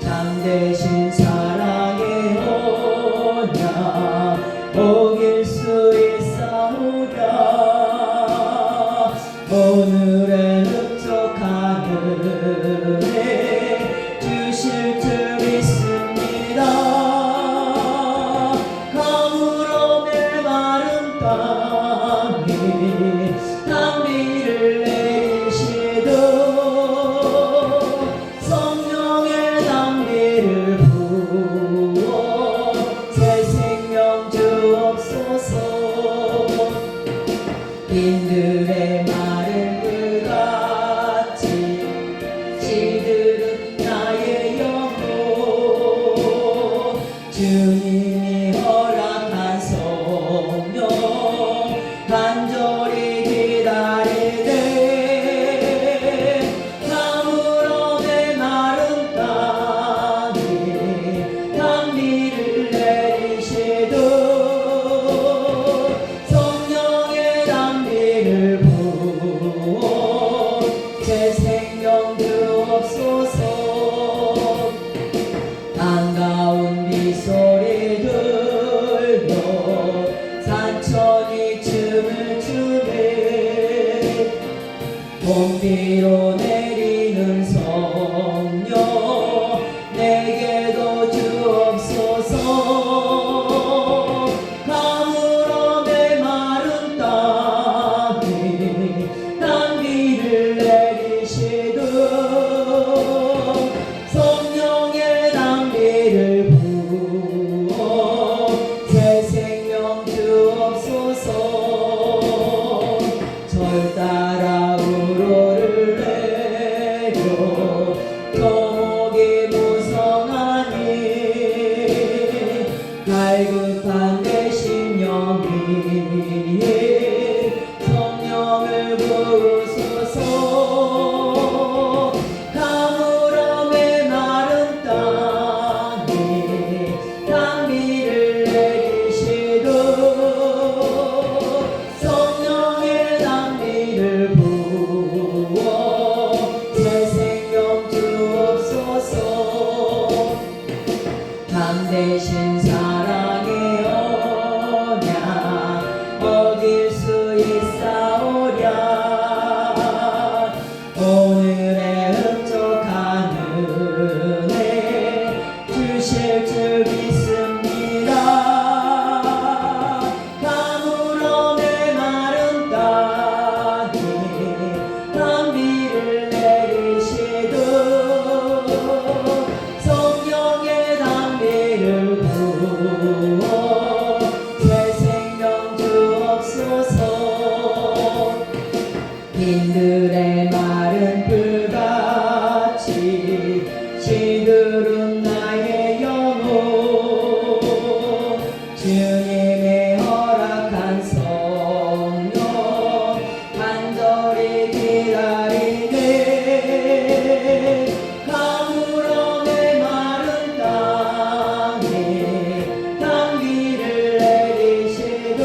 참되신 사랑의 언약 어길 수 있사오랴. 오늘의 흡족한 은혜 주실 줄 믿습니다. 가물어 메마른 땅에 단비를 내리시도 성령의 단비를 부어 새 생명 주옵소서. 빈들의 마른 물같이 시들은 나의 영혼 주님이 허락한 성령 간절히 기다리네. 가물어 메마른 땅에 단비를 내리시도 성령의 단비를 부어 새 생명 주옵소서. 반가운 빗소리 들려 산천이 춤을 추네. 봄비로 내리는 성령 내게도 주옵소서. 가물어 메마른 땅에 단비를 내리시도 성령의 단비를 부어 새 생명 주옵소서. 절 따라 우로를 내려 토목이 무성하니 갈급한 내 심령 위에 성령을 부으소서. 가물어 메마른 땅에 단비를 내리시도 성령의 단비를 부어 새 생명 주옵소서. 참되신 사랑의 언약 어길 수 있사오랴. 오늘의 흡족한 은혜 주실 줄 믿습니다. 가물어 메마른 땅에 단비를 내리시도 성령의 단비를 부어 새 생명 주옵소서. 빈들의 마른 풀같이 시들은 나의 영혼 주님의 허락한 성령 간절히 기다리네. 가물어 메마른 땅에 단비를 내리시도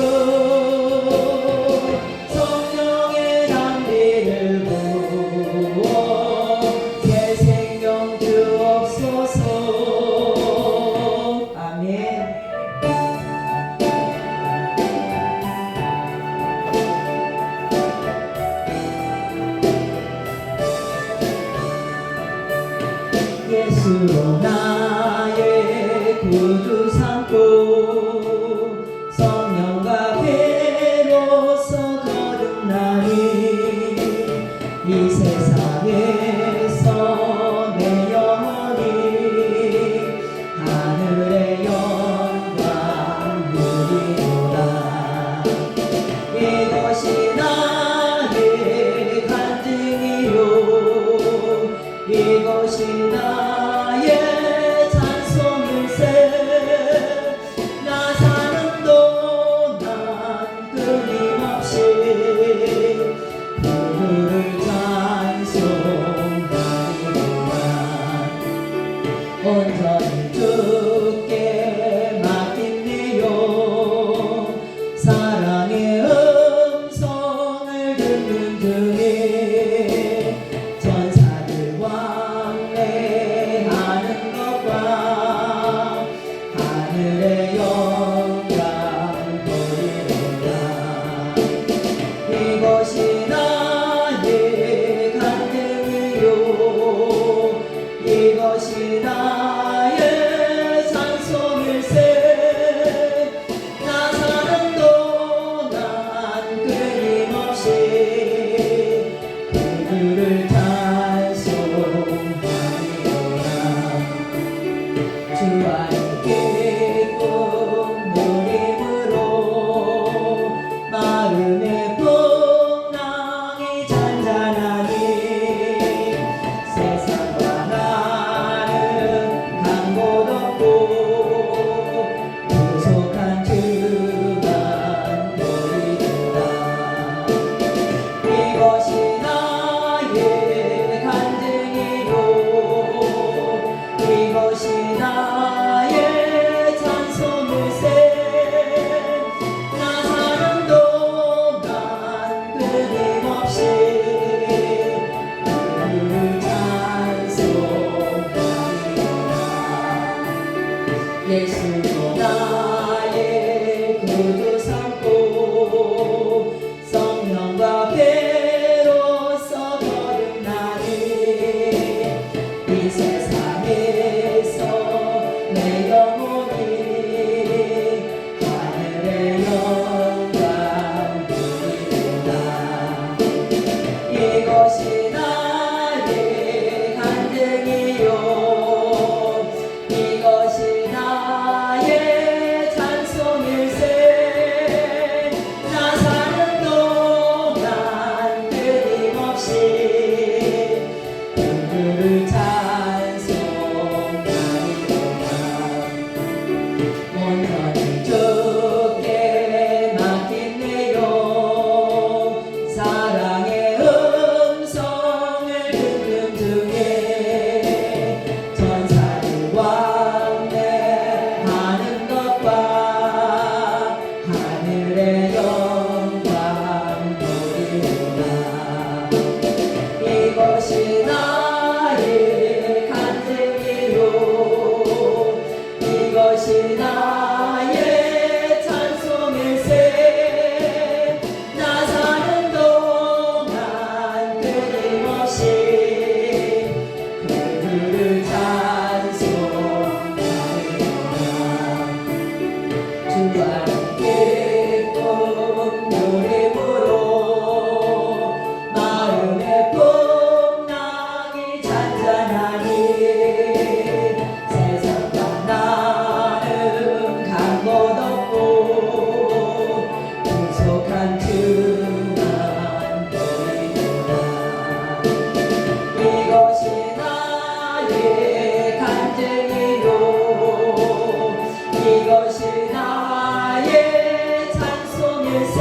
성령의 단비를 부어 새 생명 주옵소서. 아멘. 예수로 나의 구주 삼고 성령과 배로서 거듭나니 이 세상에서 내 영혼이 하늘의 영광 누리노라. 이것이 나의 간증이요 이것이 나의 찬송일세. 이것이 나의 찬송일세 나 사는 동안 끊임없이 그들을 찬송하리라 주 안에 기쁨 누림으로 마음의 풍랑이 잔잔하니 세상과 나는 간 곳 없고 부족한 주만 보이리라 이것이 나의 간증이요 이것이 나의 찬송일세 나 사는 동안 끊임없이 그를 찬송하리라 예수도 나의 구주 삼고 성령과 배로써 거듭나니 이 세상에서 내 영혼이 하늘의 영광 누리리라 이것이 나의 간증이요 이것이 나의 찬송일세 나 사는 동안 끊임없이 그들을 찬송하리라 온전히 주께 맡긴네요 사랑의 음성을 듣는 중에 전사를 왕래하는 것과 하늘의 영광 누리리라 이것이 나의 간증이요 이것이 나의 찬송일세 나 사는 동안 끊임없이 그들을 찬송하리라 주 안에 기쁨 누림으로 마음의 풍랑이 잔잔하니 세상과 나는 간 곳 없고 부족한 주만 보이리라 이것이 나의 간증이요 이것이 나의 찬송일세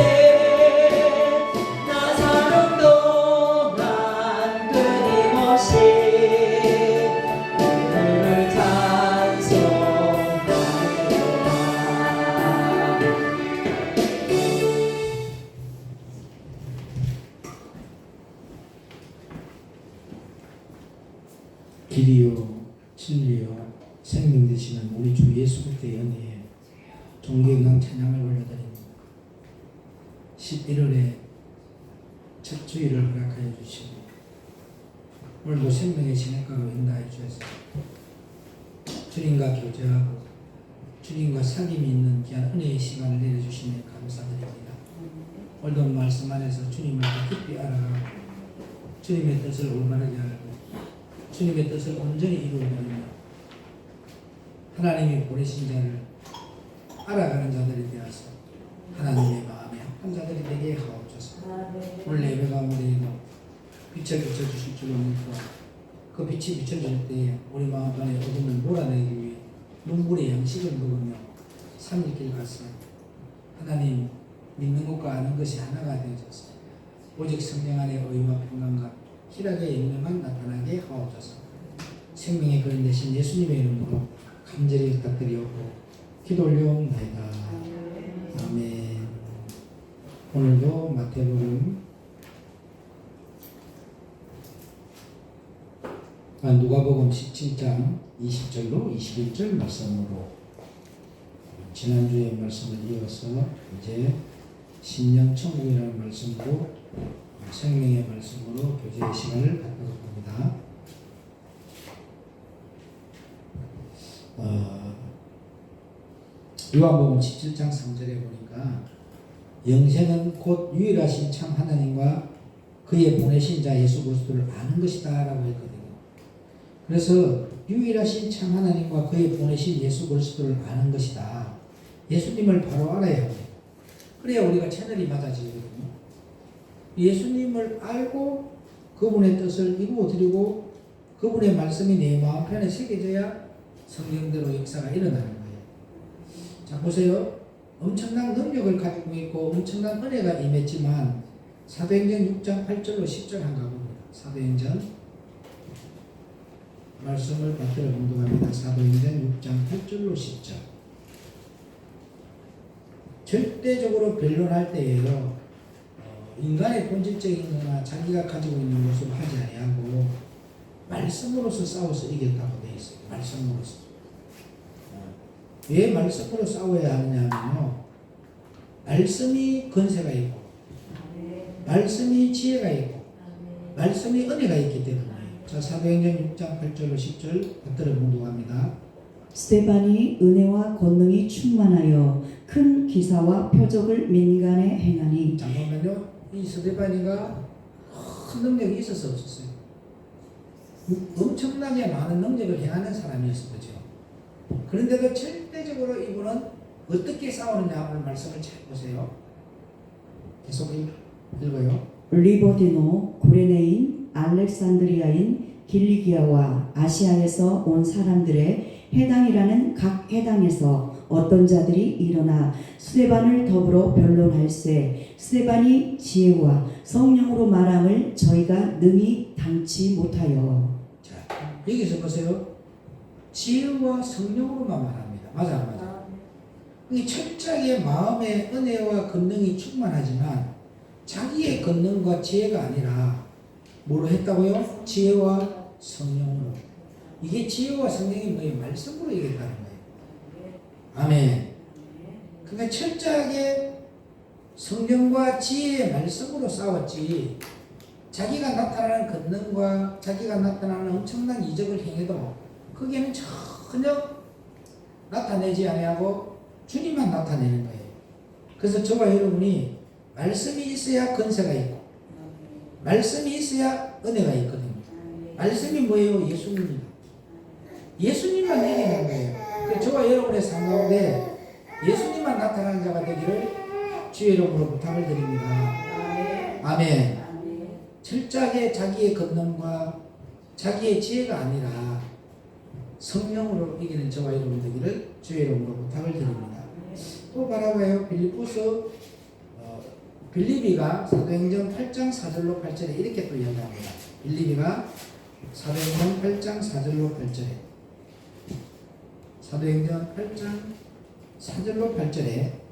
나 사는 동안 끊임없이 그들을 찬송하리라 길이요 진리요 생명 되시는 우리 주 예수 그리스도의 은혜에 존경한 찬양을 올려드립니다. 11월에 첫 주일을 허락하여 주시고 오늘도 생명의 시냇가로 인도하여 주셔서 주님과 교제하고 주님과 사귐이 있는 귀한 은혜의 시간을 내려주시니 감사드립니다. 오늘도 말씀 안에서 주님을 더 깊이 알아가고 주님의 뜻을 올바르게 알고 주님의 뜻을 온전히 이루어내며 하나님이 보내신 자를 알아가는 자들이 되어서 하나님의 마음에 합한 자들이 되게 하옵소서. 오늘 예배 가운데에도 빛을 비춰주실 줄로 믿고 그 빛이 비춰질 때에 우리 마음 안에 어둠을 몰아내기 위해 눈물의 양식을 먹으며 삼일 길 갔으며 하나님 믿는 것과 아는 것이 하나가 되어져서 오직 성령 안에 의와 평강과 희락의 영능만 나타나게 하옵소서. 생명의 그런 대신 예수님의 이름으로 간절히 부탁드리옵고 기도 올려옵나이다. 아멘. 오늘도 마태복음 누가복음 17장 20절로 21절 말씀으로 지난주의 말씀을 이어서 이제 신령천국이라는 말씀으로 생명의 말씀으로 교제의 시간을 갖도록 합니다. 요한복음 17장 3절에 보니까 영생은 곧 유일하신 참 하나님과 그의 보내신 자 예수 그리스도를 아는 것이다 라고 했거든요. 그래서 유일하신 참 하나님과 그의 보내신 예수 그리스도를 아는 것이다. 예수님을 바로 알아야 합니다. 그래야 우리가 채널이 맞아지거든요. 예수님을 알고 그분의 뜻을 이루어드리고 그분의 말씀이 내 마음편에 새겨져야 성경대로 역사가 일어나는 거예요. 자, 보세요. 엄청난 능력을 가지고 있고 엄청난 은혜가 임했지만 사도행전 6장 8절로 10절 한가 봅니다. 사도행전 말씀을 받들어 공독합니다. 사도행전 6장 8절로 10절. 절대적으로 변론할 때에요. 인간의 본질적인 거나 자기가 가지고 있는 모습을 하지 아니하고 말씀으로서 싸워서 이겼다고 되어 있어요. 말씀으로서. 왜 말씀으로 싸워야 하느냐면요. 말씀이 권세가 있고 말씀이 지혜가 있고 말씀이 은혜가 있기 때문에. 자, 사도행전 6장 8절로 10절 받들어 공독합니다. 스데반이 은혜와 권능이 충만하여 큰 기사와 표적을 민간에 행하니. 잠깐만요. 이 스데반이가 큰 능력이 있어서 없었어요. 엄청나게 많은 능력을 행하는 사람이었을 거죠. 그런데도 절대적으로 이분은 어떻게 싸우느냐 오늘 말씀을 잘 보세요. 계속 읽어요. 리보디노, 구레네인, 알렉산드리아인, 길리기아와 아시아에서 온 사람들의 해당이라는 각 해당에서 어떤 자들이 일어나 스데반을 더불어 변론할세 스데반이 지혜와 성령으로 말함을 저희가 능히 당치 못하여. 자, 여기서 보세요. 지혜와 성령으로만 말합니다. 맞아, 안 맞아? 이 철저하게 마음의 은혜와 권능이 충만하지만 자기의 권능과 지혜가 아니라 뭐로 했다고요? 지혜와 성령으로. 이게 지혜와 성령이 뭐예요? 말씀으로 이겼다는 거예요. 아멘. 그러니까 철저하게 성령과 지혜의 말씀으로 싸웠지 자기가 나타나는 권능과 자기가 나타나는 엄청난 이적을 행해도 거기에는 전혀 나타내지 아니하고 주님만 나타내는 거예요. 그래서 저와 여러분이 말씀이 있어야 권세가 있고 말씀이 있어야 은혜가 있거든요. 말씀이 뭐예요? 예수님입니다. 예수님만 얘기하는 거예요. 그래서 저와 여러분의 삶 가운데 예수님만 나타나는 자가 되기를 주의 이름으로 부탁을 드립니다. 아멘. 철저하게 자기의 권능과 자기의 지혜가 아니라 성령으로 이기는 저와 여러분 되기를 주의 이름으로 부탁을 드립니다. 또 바라봐요. 빌립이가 사도행전 8장 4절로 8절에 이렇게 또 이야기합니다. 빌립이가 사도행전 8장 4절로 8절에 사도행전 8장 4절로 8절에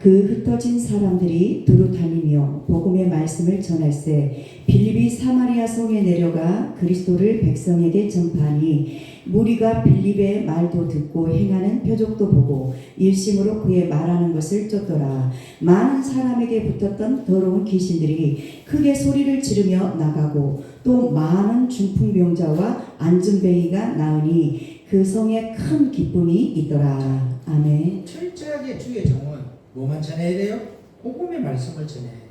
그 흩어진 사람들이 두루 다니며 복음의 말씀을 전할세 빌립이 사마리아 성에 내려가 그리스도를 백성에게 전파하니 무리가 빌립의 말도 듣고 행하는 표적도 보고 일심으로 그의 말하는 것을 쫓더라. 많은 사람에게 붙었던 더러운 귀신들이 크게 소리를 지르며 나가고 또 많은 중풍병자와 안진뱅이가 나으니 그 성에 큰 기쁨이 있더라. 아멘. 철저하게 주의 종은 뭐만 전해야 돼요? 복음의 말씀을 전해야 돼요.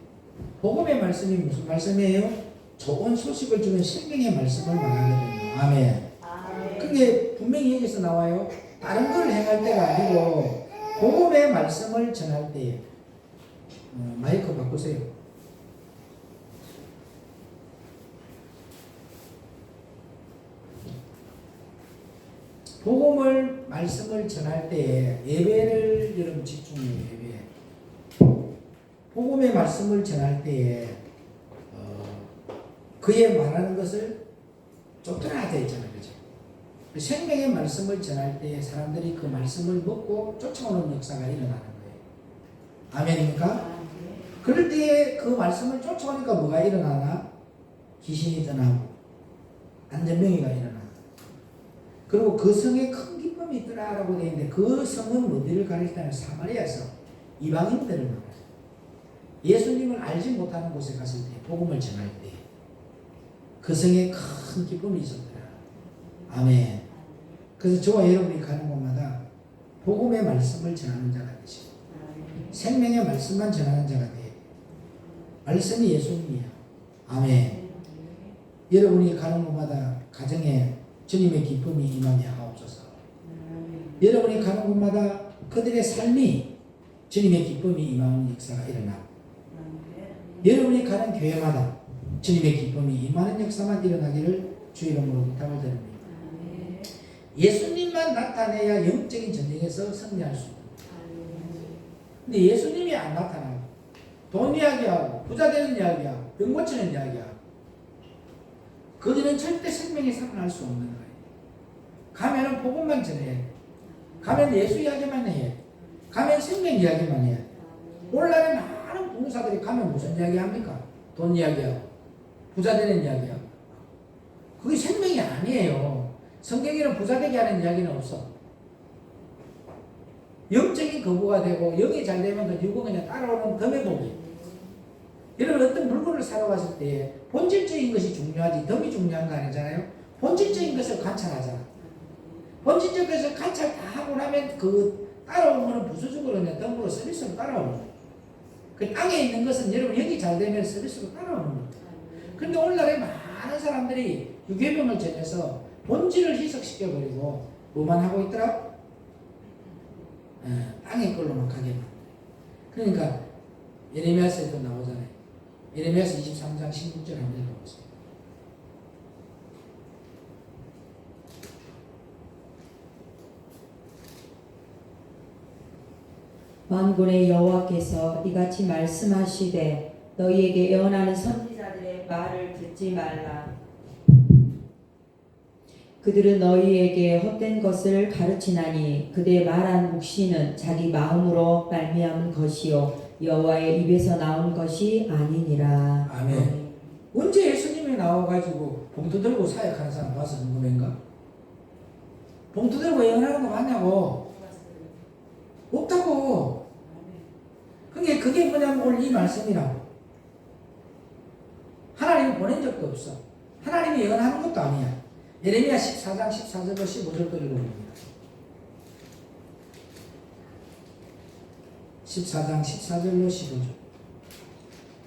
복음의 말씀이 무슨 말씀이에요? 좋은 소식을 주는 생명의 말씀을 말하거든요. 아멘. 그게 분명히 여기서 나와요. 다른 걸 행할 때가 아니고 복음의 말씀을 전할 때에 마이크 바꾸세요. 복음을 말씀을 전할 때에 예배를 여러분 집중해요. 예배. 복음의 말씀을 전할 때에 그의 말하는 것을 쫓더라 되어 있잖아요. 그죠? 생명의 말씀을 전할 때에 사람들이 그 말씀을 먹고 쫓아오는 역사가 일어나는 거예요. 아멘입니까? 그럴 때에 그 말씀을 쫓아오니까 뭐가 일어나나? 귀신이 떠나고 안전병이가 일어나고 그리고 그 성에 큰 기쁨이 있더라라고 되어 있는데 그 성은 어디를 가리키냐면 사마리아에서 이방인들을 말해요. 예수님을 알지 못하는 곳에 갔을 때 복음을 전할 때 그 성에 큰 기쁨이 있었더라. 아멘. 그래서 저와 여러분이 가는 곳마다 복음의 말씀을 전하는 자가 되시고 생명의 말씀만 전하는 자가 되어야 돼요. 말씀이 예수님이야. 아멘. 여러분이 가는 곳마다 가정에 주님의 기쁨이 임하게 하옵소서. 여러분이 가는 곳마다 그들의 삶이 주님의 기쁨이 임하는 역사가 일어나고 여러분이 가는 교회마다 주님의 기쁨이 임하는 역사만 일어나기를 주 이름으로 부탁을 드립니다. 예수님만 나타내야 영적인 전쟁에서 승리할 수 있습니다. 근데 예수님이 안 나타나고 돈 이야기하고 부자 되는 이야기하고 병 고치는 이야기하고 그들은 절대 생명이 살아날 수 없는 거예요. 가면은 복음만 전해야 돼. 가면 예수 이야기만 해야 돼. 가면 생명 이야기만 해야 돼. 오늘날에 많은 봉사들이 가면 무슨 이야기 합니까? 돈 이야기하고 부자 되는 이야기하고 그게 생명이 아니에요. 성경에는 부자 되게 하는 이야기는 없어. 영적인 거부가 되고 영이 잘 되면 그 육은 그냥 따라오는 덤의 복이. 여러분 어떤 물건을 사러 갔을 때 본질적인 것이 중요하지 덤이 중요한 거 아니잖아요. 본질적인 것을 관찰하잖아. 본질적인 것을 관찰 다 하고 나면 그 따라오는 거는 부수적으로 그냥 덤으로 서비스로 따라오는 거예요. 그 땅에 있는 것은 여러분 영이 잘 되면 서비스로 따라오는 거예요. 그런데 오늘날에 많은 사람들이 유괴병을 전해서 본질을 희석시켜버리고 뭐만 하고 있더라? 땅의 걸로만 가게 만들어요. 그러니까 예레미야서에도 나오잖아요. 예레미야서 23장 16절 한번 읽어보세요. 만군의 여호와께서 이같이 말씀하시되 너희에게 예언하는 선지자들의 말을 듣지 말라. 그들은 너희에게 헛된 것을 가르치나니 그들의 말한 묵시는 자기 마음으로 말미암은 것이요 여호와의 입에서 나온 것이 아니니라. 아멘. 언제 예수님이 나와가지고 봉투 들고 사역하는 사람 봐서 궁금한가? 봉투 들고 예언하는 거 맞냐고? 없다고. 그게 뭐냐면 오늘 이 말씀이라고. 하나님이 보낸 적도 없어. 하나님이 예언하는 것도 아니야. 예레미야 14장 14절로 15절도 읽어봅니다. 14장 14절로 15절.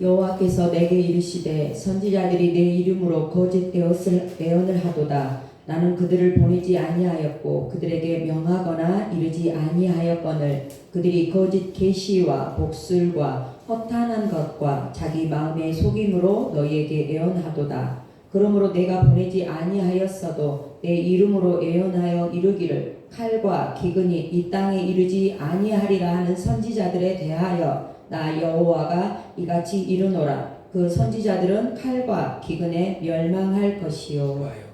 여호와께서 내게 이르시되 선지자들이 내 이름으로 거짓 예언을 하도다. 나는 그들을 보내지 아니하였고 그들에게 명하거나 이르지 아니하였거늘 그들이 거짓 계시와 복술과 허탄한 것과 자기 마음의 속임으로 너희에게 예언하도다. 그러므로 내가 보내지 아니하였어도 내 이름으로 예언하여 이르기를 칼과 기근이 이 땅에 이르지 아니하리라 하는 선지자들에 대하여 나 여호와가 이같이 이르노라. 그 선지자들은 칼과 기근에 멸망할 것이요. 좋아요.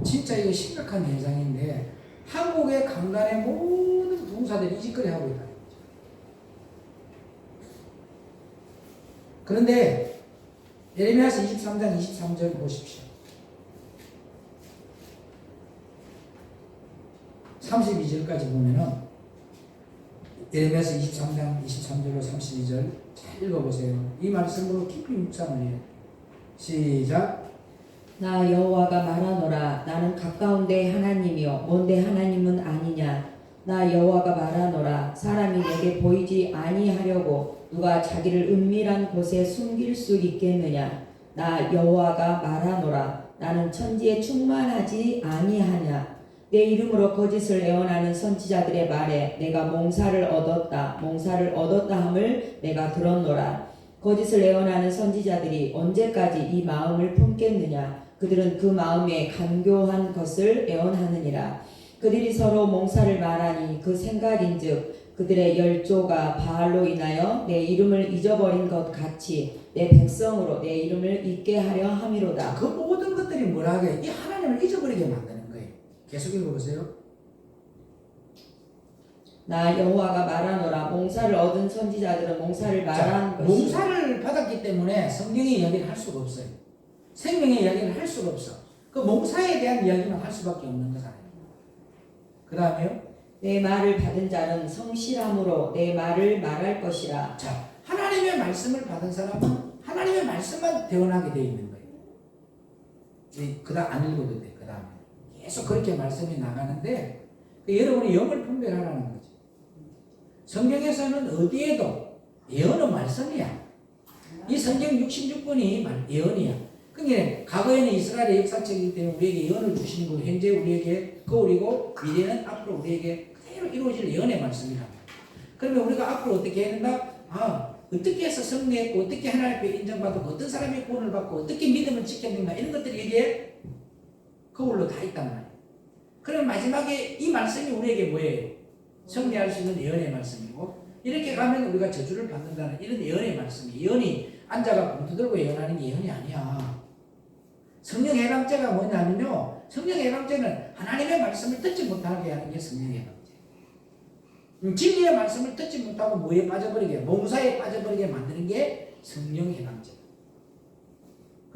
진짜 이거 심각한 현상인데 한국의 강단의 모든 봉사들이 이 짓거리 하고 있다. 그런데 예레미야서 23장 23절 보십시오. 32절까지 보면은 예레미야서 23장 23절로 32절 잘 읽어보세요. 이 말씀으로 깊이 묵상을 해요. 시작. 나 여호와가 말하노라. 나는 가까운데 하나님이요 먼데 하나님은 아니냐. 나 여호와가 말하노라. 사람이 내게 보이지 아니하려고 누가 자기를 은밀한 곳에 숨길 수 있겠느냐. 나 여호와가 말하노라. 나는 천지에 충만하지 아니하냐. 내 이름으로 거짓을 예언하는 선지자들의 말에 내가 몽사를 얻었다 함을 내가 들었노라. 거짓을 예언하는 선지자들이 언제까지 이 마음을 품겠느냐. 그들은 그 마음에 간교한 것을 예언하느니라. 그들이 서로 몽사를 말하니 그 생각인즉 그들의 열조가 바알로 인하여 내 이름을 잊어버린 것 같이 내 백성으로 내 이름을 잊게 하려 함이로다. 그 모든 것들이 뭐라 하게? 이 하나님을 잊어버리게 만드는 거예요. 계속 읽어보세요. 나 여호와가 말하노라. 몽사를 얻은 선지자들은 몽사를 말한 것이 몽사를 받았기 때문에 성경의 이야기를 할 수가 없어요. 생명의 이야기를 할 수가 없어. 그 몽사에 대한 이야기만 할 수밖에 없는 거잖아요. 그 다음에요. 내 말을 받은 자는 성실함으로 내 말을 말할 것이라. 자, 하나님의 말씀을 받은 사람은 하나님의 말씀만 대원하게 되어 있는 거예요. 그 다음 안 읽어도 돼. 그 다음에 계속 그렇게 말씀이 나가는데 여러분이 영을 분별하라는 거지. 성경에서는 어디에도 예언은 말씀이야. 이 성경 66권이 예언이야. 그러니까 과거에는 이스라엘의 역사책이기 때문에 우리에게 예언을 주시는 거고 현재 우리에게 거울이고 미래는 앞으로 우리에게 그대로 이루어질 예언의 말씀이라. 그러면 우리가 앞으로 어떻게 해야 된다? 어떻게 해서 승리했고 어떻게 하나님 앞에 인정받고 어떤 사람이 구원을 받고 어떻게 믿음을 지켰는가 이런 것들이 여기에 거울로 다 있단 말이에요. 그럼 마지막에 이 말씀이 우리에게 뭐예요? 승리할 수 있는 예언의 말씀이고 이렇게 가면 우리가 저주를 받는다는 이런 예언의 말씀이 예언이 앉아가 봉투 들고 예언하는 게 예언이 아니야. 성령 해방죄가 뭐냐면요. 성령 해방죄는 하나님의 말씀을 듣지 못하게 하는 게 성령 해방죄. 진리의 말씀을 듣지 못하고 뭐에 빠져버리게 몽사에 빠져버리게 만드는 게 성령 해방죄.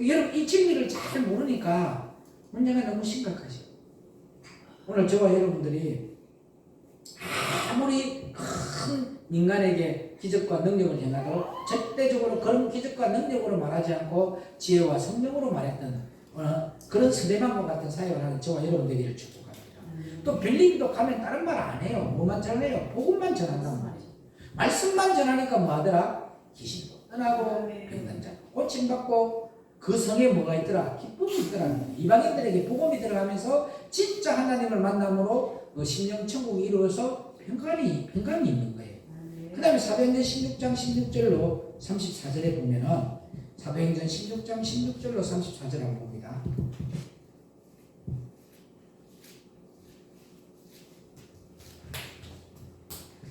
여러분 이 진리를 잘 모르니까 문제가 너무 심각하죠. 오늘 저와 여러분들이 아무리 큰 인간에게 기적과 능력을 행하도 절대적으로 그런 기적과 능력으로 말하지 않고 지혜와 성령으로 말했던 그런 스데반과 같은 사역을 하는 저와 여러분들에게 축복합니다. 또 빌립도 가면 다른 말 안 해요. 뭐만 전해요? 복음만 전한단 말이죠. 말씀만 전하니까 뭐 하더라? 귀신도 떠나고 병든 자 고침받고 그 성에 뭐가 있더라? 기쁨이 있더라. 이방인들에게 복음이 들어가면서 진짜 하나님을 만남으로 심령 천국이 이루어서 평강이 있는 거예요. 그 다음에 사도행전 16장 16절로 34절에 보면은 사도행전 16장 16절로 34절 한번 봅니다.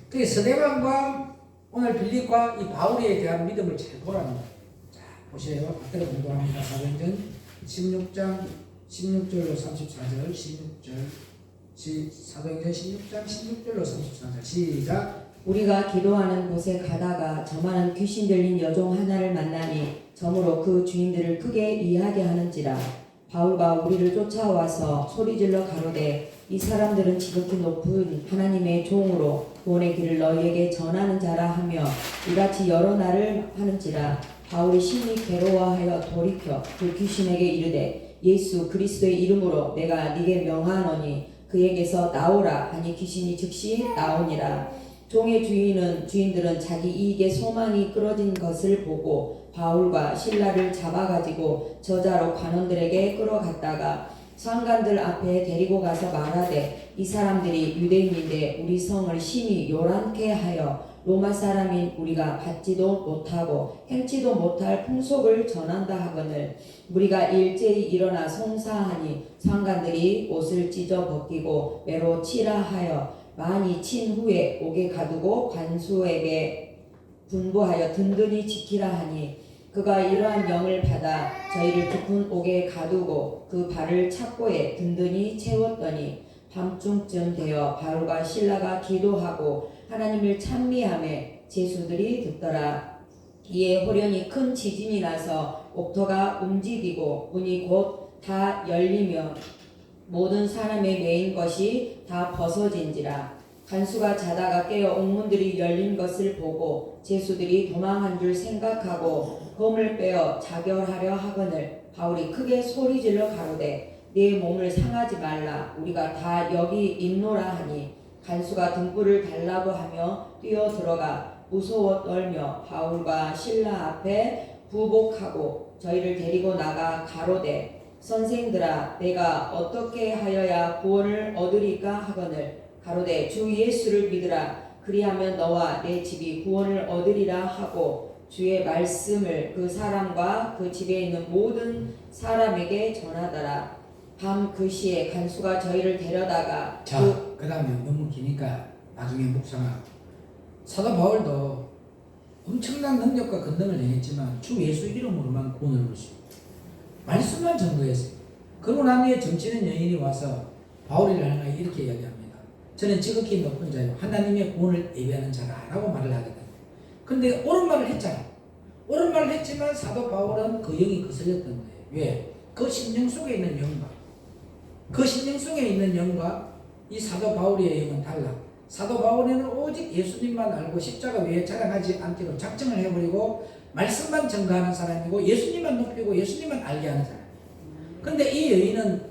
그 스데반과 오늘 빌립과 이 바울에 대한 믿음을 잘 보라는 거예요. 자, 보세요. 앞으로 공부합니다. 사도행전 16장 16절로 34절 16절 사도행전 16장 16절로 34절 시작. 우리가 기도하는 곳에 가다가 저만한 귀신 들린 여종 하나를 만나니 저무로 그 주인들을 크게 이해하게 하는지라. 바울과 우리를 쫓아와서 소리질러 가로되 이 사람들은 지극히 높은 하나님의 종으로 구원의 길을 너희에게 전하는 자라 하며 이같이 여러 날을 하는지라. 바울이 심히 괴로워하여 돌이켜 그 귀신에게 이르되 예수 그리스도의 이름으로 내가 네게 명하노니 그에게서 나오라 하니 귀신이 즉시 나오니라. 종의 주인들은 자기 이익의 소망이 끊어진 것을 보고 바울과 실라를 잡아가지고 저자로 관원들에게 끌어갔다가 상관들 앞에 데리고 가서 말하되 이 사람들이 유대인인데 우리 성을 심히 요란케 하여 로마 사람인 우리가 받지도 못하고 행치도 못할 풍속을 전한다 하거늘 우리가 일제히 일어나 송사하니 상관들이 옷을 찢어 벗기고 매로 치라 하여 많이 친 후에 옥에 가두고 관수에게 분부하여 든든히 지키라 하니 그가 이러한 명을 받아 저희를 깊은 옥에 가두고 그 발을 착고에 든든히 채웠더니 밤중쯤 되어 바울과 실라가 기도하고 하나님을 찬미하며 제수들이 듣더라. 이에 호련히 큰 지진이 나서 옥토가 움직이고 문이 곧 다 열리며 모든 사람의 매인 것이 다 벗어진지라. 간수가 자다가 깨어 옥문들이 열린 것을 보고 제수들이 도망한 줄 생각하고 검을 빼어 자결하려 하거늘 바울이 크게 소리질러 가로되 네 몸을 상하지 말라 우리가 다 여기 있노라 하니 간수가 등불을 달라고 하며 뛰어 들어가 무서워 떨며 바울과 실라 앞에 부복하고 저희를 데리고 나가 가로되 선생들아 내가 어떻게 하여야 구원을 얻으리까 하거늘 가로되 주 예수를 믿으라 그리하면 너와 내 집이 구원을 얻으리라 하고 주의 말씀을 그 사람과 그 집에 있는 모든 사람에게 전하더라. 밤 그 시에 간수가 저희를 데려다가 그 다음에 너무 기니까 나중에 묵상하고 사도 바울도 엄청난 능력과 권능을 행했지만 주 예수 이름으로만 구원을 얻을 수 있다. 말씀만 전도했어요. 그러고 난 뒤에 점치는 여인이 와서 바울이를 향하여 이렇게 이야기합니다. 저는 지극히 높은 자요 하나님의 구원을 예배하는 자라 라고 말을 하거든요. 근데 옳은 말을 했잖아. 옳은 말을 했지만 사도 바울은 그 영이 거슬렸던 거예요. 왜? 그 심령 속에 있는 영과 그 심령 속에 있는 영과 이 사도 바울의 영은 달라. 사도 바울에는 오직 예수님만 알고 십자가 외에 자랑하지 않기로 작정을 해버리고 말씀만 전가하는 사람이고 예수님만 높이고 예수님만 알게 하는 사람이에요. 근데 이 여인은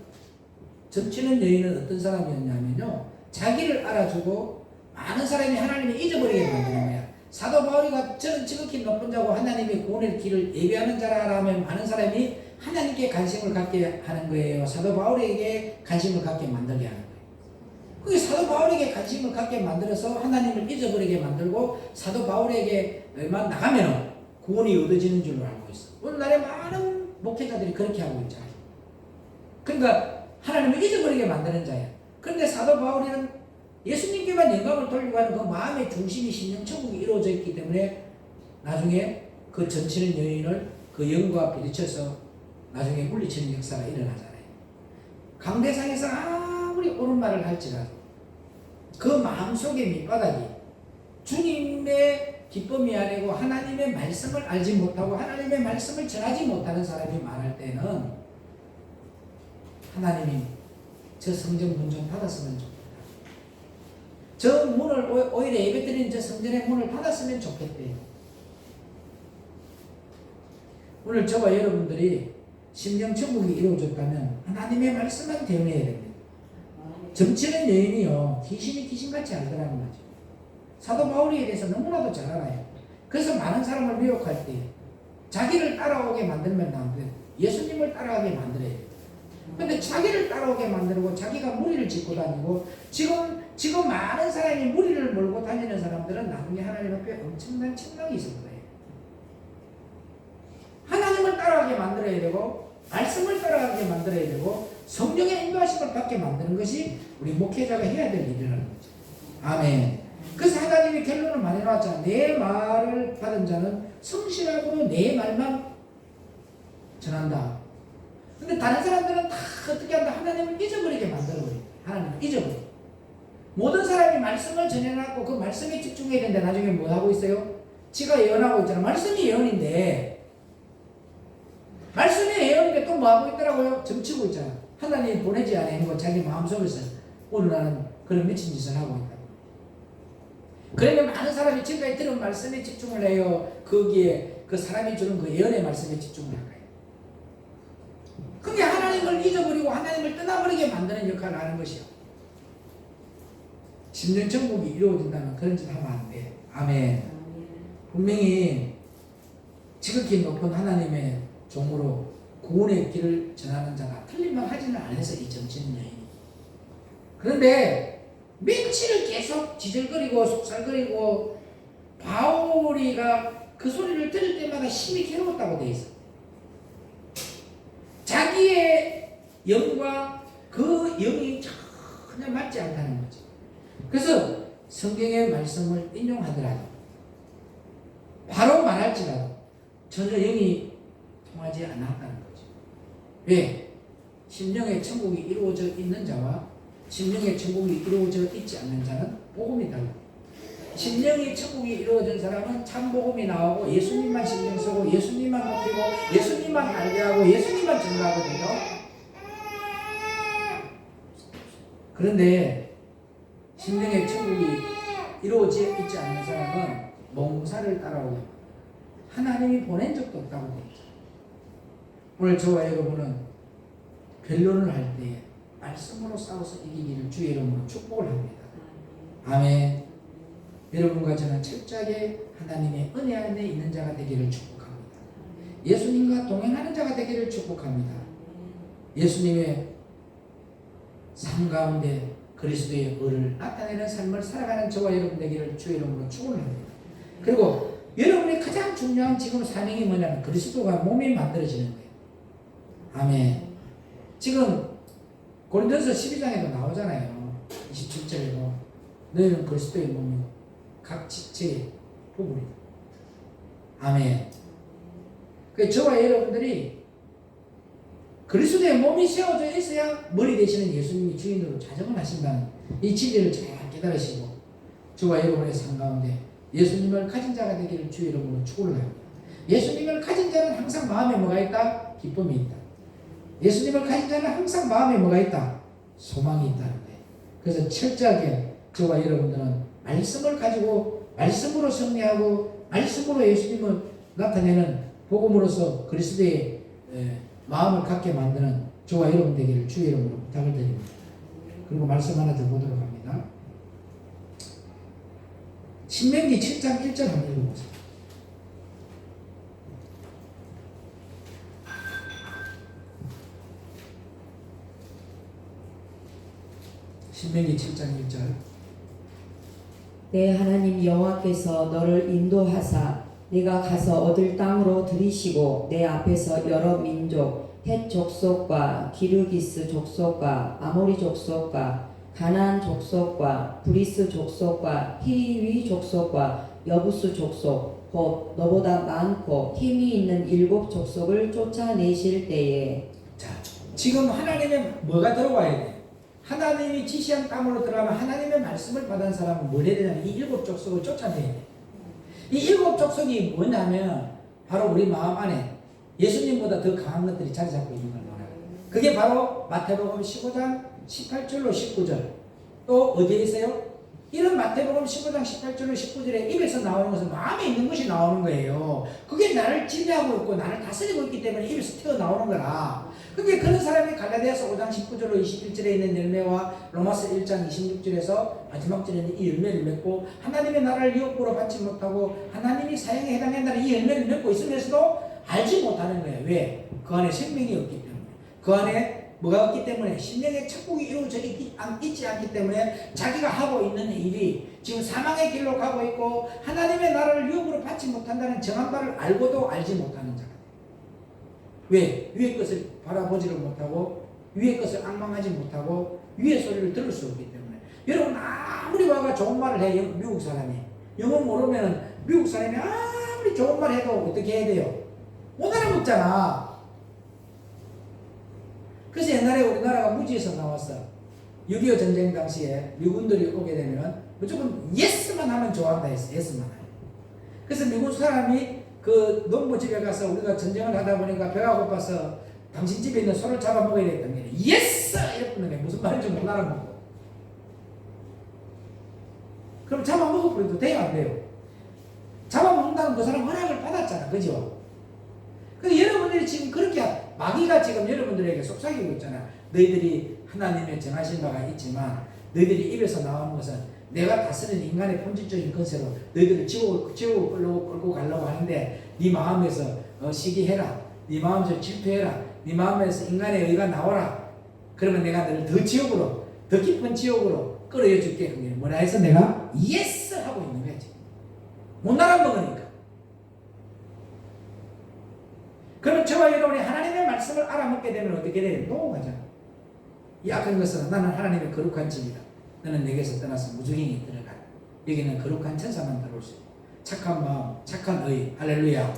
점치는 여인은 어떤 사람이었냐면요 자기를 알아주고 많은 사람이 하나님이 잊어버리게 만드는 거야. 사도 바울이가 저는 지극히 높은 자고 하나님의 구원의 길을 예비하는 자라 하면 많은 사람이 하나님께 관심을 갖게 하는 거예요. 사도 바울에게 관심을 갖게 만들게 하는 거예요. 그게 사도 바울에게 관심을 갖게 만들어서 하나님을 잊어버리게 만들고 사도 바울에게만 나가면 구원이 얻어지는 줄로 알고 있어. 오늘날에 많은 목회자들이 그렇게 하고 있잖아요. 그러니까 하나님을 잊어버리게 만드는 자야. 그런데 사도 바울이는 예수님께만 영광을 돌리고 하는 그 마음의 중심이 심령천국이 이루어져 있기 때문에 나중에 그 전치는 여인을 그 영과 부딪혀서 나중에 물리치는 역사가 일어나잖아요. 강대상에서 아무리 옳은 말을 할지라도 그 마음속의 밑바닥이 주님의 기쁨이 아니고 하나님의 말씀을 알지 못하고 하나님의 말씀을 전하지 못하는 사람이 말할 때는 하나님이 저 성전 문 좀 닫았으면 좋겠다. 저 문을 오히려 예배드리는 저 성전의 문을 닫았으면 좋겠대요. 오늘 저와 여러분들이 심령천국이 이루어졌다면 하나님의 말씀만 대응해야 됩니다. 점치는 여인이요 귀신이 귀신같이 알더라는 거죠. 사도 바울에 대해서 너무나도 잘 알아요. 그래서 많은 사람을 미혹할 때 자기를 따라오게 만들면 안 돼요. 예수님을 따라가게 만들어야 돼요. 근데 자기를 따라오게 만들고 자기가 무리를 짓고 다니고 지금 많은 사람이 무리를 몰고 다니는 사람들은 나중에 하나님 앞에 엄청난 책망이 있을 거예요. 하나님을 따라가게 만들어야 되고 말씀을 따라가게 만들어야 되고 성령의 인도하심을 받게 만드는 것이 우리 목회자가 해야 될 일이라는 거죠. 아멘. 그래서 하나님이 결론을 많이 놨잖아. 내 말을 받은 자는 성실하고 내 말만 전한다. 근데 다른 사람들은 다 어떻게 한다? 하나님을 잊어버리게 만들어버려. 하나님을 잊어버려. 모든 사람이 말씀을 전해놨고 그 말씀에 집중해야 되는데 나중에 뭐 하고 있어요? 지가 예언하고 있잖아. 말씀이 예언인데 말씀이 예언인데 또 뭐 하고 있더라고요? 점치고 있잖아. 하나님 보내지 않은 자기 마음속에서 우러나는 그런 미친 짓을 하고 있다. 그러면 많은 사람이 지금까지 들은 말씀에 집중을 해요. 거기에 그 사람이 주는 그 예언의 말씀에 집중을 할 거예요. 그게 하나님을 잊어버리고 하나님을 떠나버리게 만드는 역할을 하는 것이요. 심령천국이 이루어진다면 그런 짓 하면 안 돼. 아멘. 분명히 지극히 높은 하나님의 종으로 구원의 길을 전하는 자가 틀린 말 하지는 않아서 이 점치는 여인이. 그런데 며칠을 계속 지절거리고 속살거리고 바울이가 그 소리를 들을 때마다 심히 괴로웠다고 돼 있어. 자기의 영과 그 영이 전혀 맞지 않다는 거지. 그래서 성경의 말씀을 인용하더라도 바로 말할지라도 전혀 영이 통하지 않았다는 거지. 왜? 심령의 천국이 이루어져 있는 자와 심령의 천국이 이루어져 있지 않는 자는 복음이 달라. 심령의 천국이 이루어진 사람은 참 복음이 나오고 예수님만 신경 쓰고 예수님만 높이고 예수님만 알게 하고 예수님만 증거하거든요. 그런데 심령의 천국이 이루어져 있지 않는 사람은 몽사를 따라오고 하나님이 보낸 적도 없다고 되어 있죠. 오늘 저와 여러분은 변론을 할 때 말씀으로 싸워서 이기기를 주의 이름으로 축복을 합니다. 아멘. 여러분과 저는 철저하게 하나님의 은혜 안에 있는 자가 되기를 축복합니다. 예수님과 동행하는 자가 되기를 축복합니다. 예수님의 삶 가운데 그리스도의 의를 나타내는 삶을 살아가는 저와 여러분 되기를 주의 이름으로 축원합니다. 그리고 여러분의 가장 중요한 지금 사명이 뭐냐면 그리스도가 몸이 만들어지는 거예요. 아멘. 지금 고린도서 12장에도 나오잖아요. 27절에도 너희는 그리스도의 몸이고 각 지체의 부분이다. 아멘. 그 저와 여러분들이 그리스도의 몸이 세워져 있어야 머리 되시는 예수님이 주인으로 자정을 하신다는 이 진리를 잘 깨달으시고 저와 여러분의 삶 가운데 예수님을 가진 자가 되기를 주의 이름으로 축원을 합니다. 예수님을 가진 자는 항상 마음에 뭐가 있다? 기쁨이 있다. 예수님을 가진 자는 항상 마음에 뭐가 있다? 소망이 있다는데. 그래서 철저하게 저와 여러분들은 말씀을 가지고 말씀으로 승리하고 말씀으로 예수님을 나타내는 복음으로서 그리스도의 마음을 갖게 만드는 저와 여러분 되기를 주의 이름으로 부탁을 드립니다. 그리고 말씀 하나 더 보도록 합니다. 신명기 7장 1절 한번 읽어보세요. 신명기 7장 1절. 내 하나님 여호와께서 너를 인도하사 네가 가서 얻을 땅으로 들이시고 내 앞에서 여러 민족 헷 족속과 기르기스 족속과 아모리 족속과 가나안 족속과 브리스 족속과 히위 족속과 여부스 족속 곧 너보다 많고 힘이 있는 7 족속을 쫓아내실 때에. 자, 지금 하나님의 뭐가 들어와야 돼? 하나님이 지시한 땅으로 들어가면 하나님의 말씀을 받은 사람은 뭘 해야 되냐면 이 7 족속을 쫓아내야 돼. 이 7 족속이 뭐냐면 바로 우리 마음 안에 예수님보다 더 강한 것들이 자리 잡고 있는 걸 말해요. 그게 바로 마태복음 15장 18절로 19절. 또 어디에 있어요? 이런 마태복음 15장 18절로 19절에 입에서 나오는 것은 마음에 있는 것이 나오는 거예요. 그게 나를 지배하고 있고 나를 다스리고 있기 때문에 입에서 튀어나오는 거라. 그게 그런 사람이 갈라디아서 5장 19절로 21절에 있는 열매와 로마서 1장 26절에서 마지막 절에는 이 열매를 맺고 하나님의 나라를 유업으로 받지 못하고 하나님이 사형에 해당한다는 이 열매를 맺고 있으면서도 알지 못하는 거예요. 왜? 그 안에 생명이 없기 때문에. 그 안에 뭐가 없기 때문에 신령의 천국이 이루어져 있지 않기 때문에 자기가 하고 있는 일이 지금 사망의 길로 가고 있고 하나님의 나라를 유업으로 받지 못한다는 정한 바를 알고도 알지 못하는 자가. 왜? 위의 것을 바라보지를 못하고 위의 것을 앙망하지 못하고 위의 소리를 들을 수 없기 때문에. 여러분 아무리 와가 좋은 말을 해 미국 사람이 영어 모르면 미국 사람이 아무리 좋은 말 해도 어떻게 해야 돼요? 못 알아먹잖아. 그래서 옛날에 우리나라가 무지에서 나왔어. 6.25 전쟁 당시에 미군들이 오게 되면 무조건 예스만 하면 좋아한다 했어. 예스만 하면. 그래서 미국 사람이 그 농부집에 가서 우리가 전쟁을 하다 보니까 배가 고파서 당신 집에 있는 소를 잡아먹어야 되겠다는 게 예스! 이랬다는 게 무슨 말인지 못 알아먹고. 그럼 잡아먹어버려도 돼요? 안 돼요? 잡아먹는다는 그 사람 허락을 받았잖아. 그죠? 그 여러분들이 지금 그렇게 마귀가 지금 여러분들에게 속삭이고 있잖아. 너희들이 하나님의 정하신 바가 있지만 너희들이 입에서 나오는 것은 내가 다스리는 인간의 본질적인 것으로 너희들을 지옥으로 끌고 가려고 하는데 네 마음에서 시기해라. 네 마음에서 질투해라. 네 마음에서 인간의 의가 나오라. 그러면 내가 너를 더 지옥으로 더 깊은 지옥으로 끌어여 줄게. 뭐라 해서 내가 예스 하고 있는 거지. 못 알아먹으니까. 그러면 저와 여러분이 하나님의 말씀을 알아먹게 되면 어떻게 돼요? 노하잖아. 이 악한 것은 나는 하나님의 거룩한 집이다. 너는 내게서 떠나서 무주인이 들어가. 여기는 거룩한 천사만 들어올 수 있고 착한 마음, 착한 의, 할렐루야.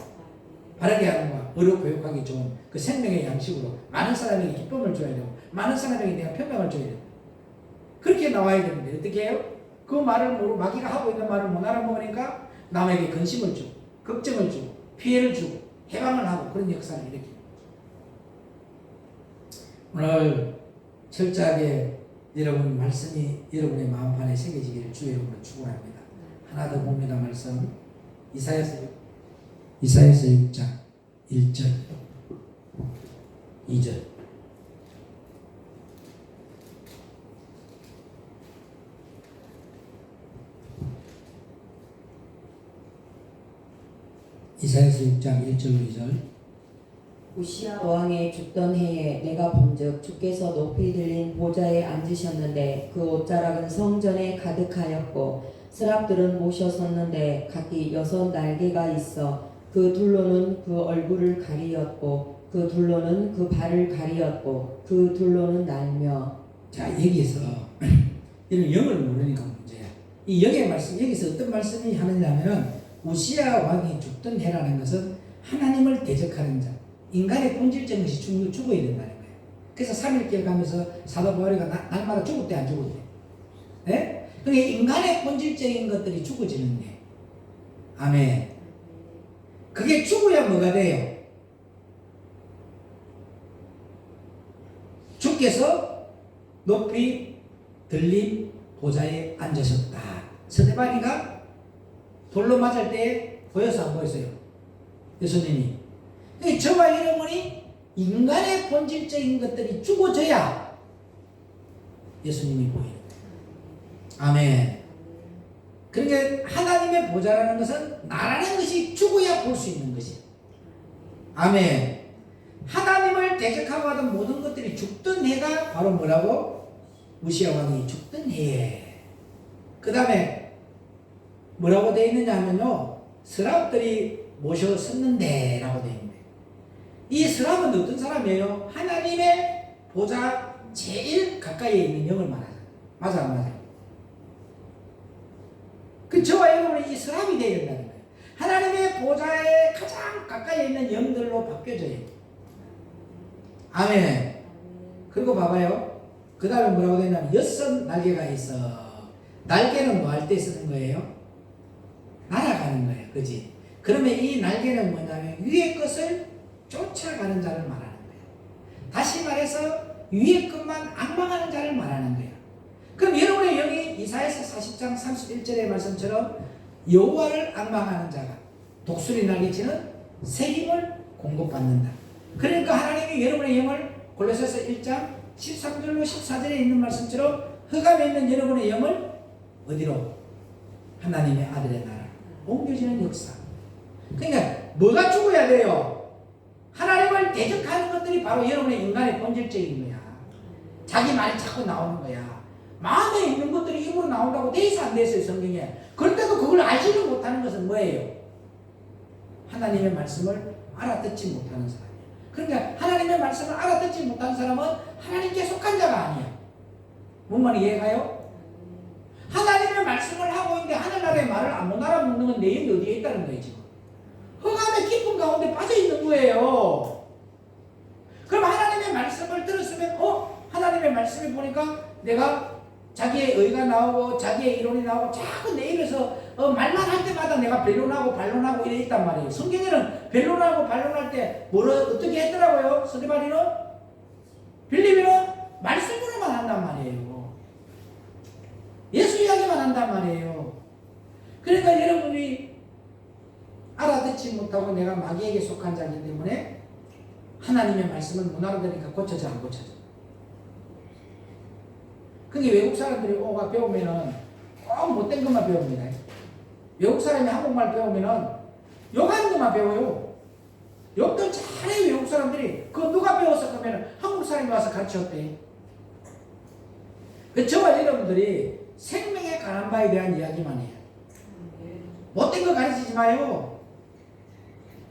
바르게 하는 것, 의로 교육하기 좋은 그 생명의 양식으로 많은 사람에게 기쁨을 줘야 되고 많은 사람에게 내가 평강을 줘야 되고 그렇게 나와야 되는데 어떻게 해요? 그 말을 모르고 마귀가 하고 있는 말을 못 알아먹으니까 남에게 근심을 주고 걱정을 주고 피해를 주고 해방을 하고 그런 역사를 일으킵니다. 오늘 철저하게 여러분 말씀이 여러분의 마음판에 새겨지기를 주의 이름으로 축원합니다. 하나 더 봅니다. 말씀 이사야서 6장 1절 2절 이사야서 6장 1절로 2절 우시야 왕의 죽던 해에 내가 본즉 주께서 높이 들린 보좌에 앉으셨는데 그 옷자락은 성전에 가득하였고 스랍들은 모셔섰는데 각기 6 날개가 있어 그 둘로는 그 얼굴을 가리었고 그 둘로는 그 발을 가리었고 그 둘로는 날며. 자 여기서 이런 영을 모르니까 문제야. 이 영의 말씀 여기서 어떤 말씀이 하느냐면 우시야 왕이 죽던 해라는 것은 하나님을 대적하는 자 인간의 본질적인 것이 죽어야 된다는 거예요. 그래서 3일절 가면서 사도 바울이가 날마다 죽을 때 안 죽을 때. 네? 그러니까 인간의 본질적인 것들이 죽어지는 게. 아멘. 그게 죽어야 뭐가 돼요? 주께서 높이 들린 보좌에 앉으셨다. 스데반이가 돌로 맞을 때 보여서 안 보였어요? 예수님이. 저와 여러분이 인간의 본질적인 것들이 죽어져야 예수님이 보이는 거예요. 아멘. 그러니까 하나님의 보좌라는 것은 나라는 것이 죽어야 볼 수 있는 것이에요. 아멘. 하나님을 대적하고 하던 모든 것들이 죽던 해가 바로 뭐라고? 우시야 왕이 죽던 해에. 그 다음에 뭐라고 되어 있느냐 하면요, 스랍들이 모셔섰는데 라고 되어 있는데, 이 스랍은 어떤 사람이에요? 하나님의 보좌 제일 가까이에 있는 영을 말하잖아요. 맞아 안 맞아요? 그 저와 여러분은 이 스랍이 되어야 된다는 거예요. 하나님의 보좌에 가장 가까이에 있는 영들로 바뀌어져요. 아멘. 그리고 봐봐요. 그 다음에 뭐라고 되냐면 6 날개가 있어. 날개는 뭐 할 때 쓰는 거예요? 날아가는 거예요. 그지? 그러면 이 날개는 뭐냐면 위의 것을 쫓아가는 자를 말하는 거예요. 다시 말해서 위의 것만 앙망하는 자를 말하는 거예요. 그럼 여러분의 영이 이사야서 40장 31절의 말씀처럼 여호와를 앙망하는 자가 독수리 날개치는 새 힘을 공급받는다. 그러니까 하나님이 여러분의 영을 골로새서 1장 13절로 14절에 있는 말씀처럼 흑암에 있는 여러분의 영을 어디로? 하나님의 아들의 나라 옮겨지는 역사. 그러니까 뭐가 죽어야 돼요? 하나님을 대적하는 것들이 바로 여러분의 인간의 본질적인 거야. 자기 말이 자꾸 나오는 거야. 마음에 있는 것들이 입으로 나온다고 돼 있어 안 돼 있어요 성경에. 그런데도 그걸 알지를 못하는 것은 뭐예요? 하나님의 말씀을 알아듣지 못하는 사람이에요. 그러니까 하나님의 말씀을 알아듣지 못하는 사람은 하나님께 속한 자가 아니야. 뭔 말이 이해가요? 하나님의 말씀을 하고 있는데 하늘나라의 말을 못 알아먹는 건 내 영이 어디에 있다는 거예요 지금. 흑암의 깊은 가운데 빠져 있는 거예요. 그럼 하나님의 말씀을 들었으면 하나님의 말씀을 보니까 내가 자기의 의가 나오고 자기의 이론이 나오고 자꾸 내 입에서 말만 할 때마다 내가 변론하고 반론하고 이래 있단 말이에요. 성경에는 변론하고 반론할 때 어떻게 했더라고요? 스데바리는 빌립이는 말씀으로만 한단 말이에요. 예수 이야기만 한단 말이에요. 그러니까 여러분이 알아듣지 못하고 내가 마귀에게 속한 자이기 때문에 하나님의 말씀을 못 알아들으니까 고쳐져 안 고쳐져. 그게 외국 사람들이 배우면은 꼭 못된 것만 배웁니다. 외국 사람이 한국말 배우면은 욕하는 것만 배워요. 욕도 잘해 외국 사람들이. 그거 누가 배웠어? 그러면 한국 사람이 와서 가르쳤대. 저와 여러분들이 생명에 관한 바에 대한 이야기만 해요. 못된 거 가르치지 마요.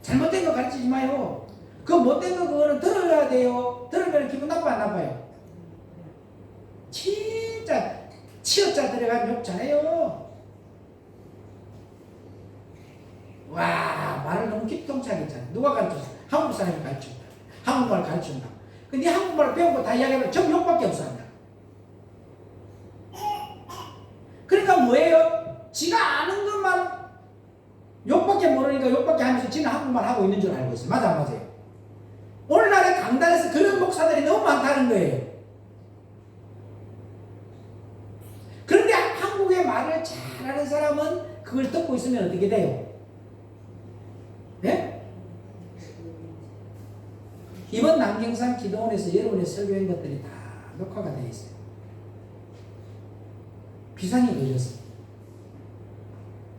잘못된 거 가르치지 마요. 그 못된 거 그거는 들어야 돼요. 들으면 기분 나빠 안 나빠요? 진짜 치어자 들어가면 욕 잘해요. 와, 말을 너무 기통차게 했잖아. 누가 가르쳤어? 한국 사람이 가르친다. 한국말 가르친다. 근데 한국말 배운 거 다 이야기하면 전부 욕밖에 없어 한다. 그러니까 뭐예요? 지가 아는 것만 욕밖에 모르니까 욕밖에 하면서 지는 한국말 하고 있는 줄 알고 있어요. 맞아 안 맞아요? 오늘날의 강단에서 그런 목사들이 너무 많다는 거예요. 그런데 한국의 말을 잘하는 사람은 그걸 듣고 있으면 어떻게 돼요? 네? 이번 남경산 기도원에서 여러분의 설교한 것들이 다 녹화가 되어 있어요. 비상이 걸렸어.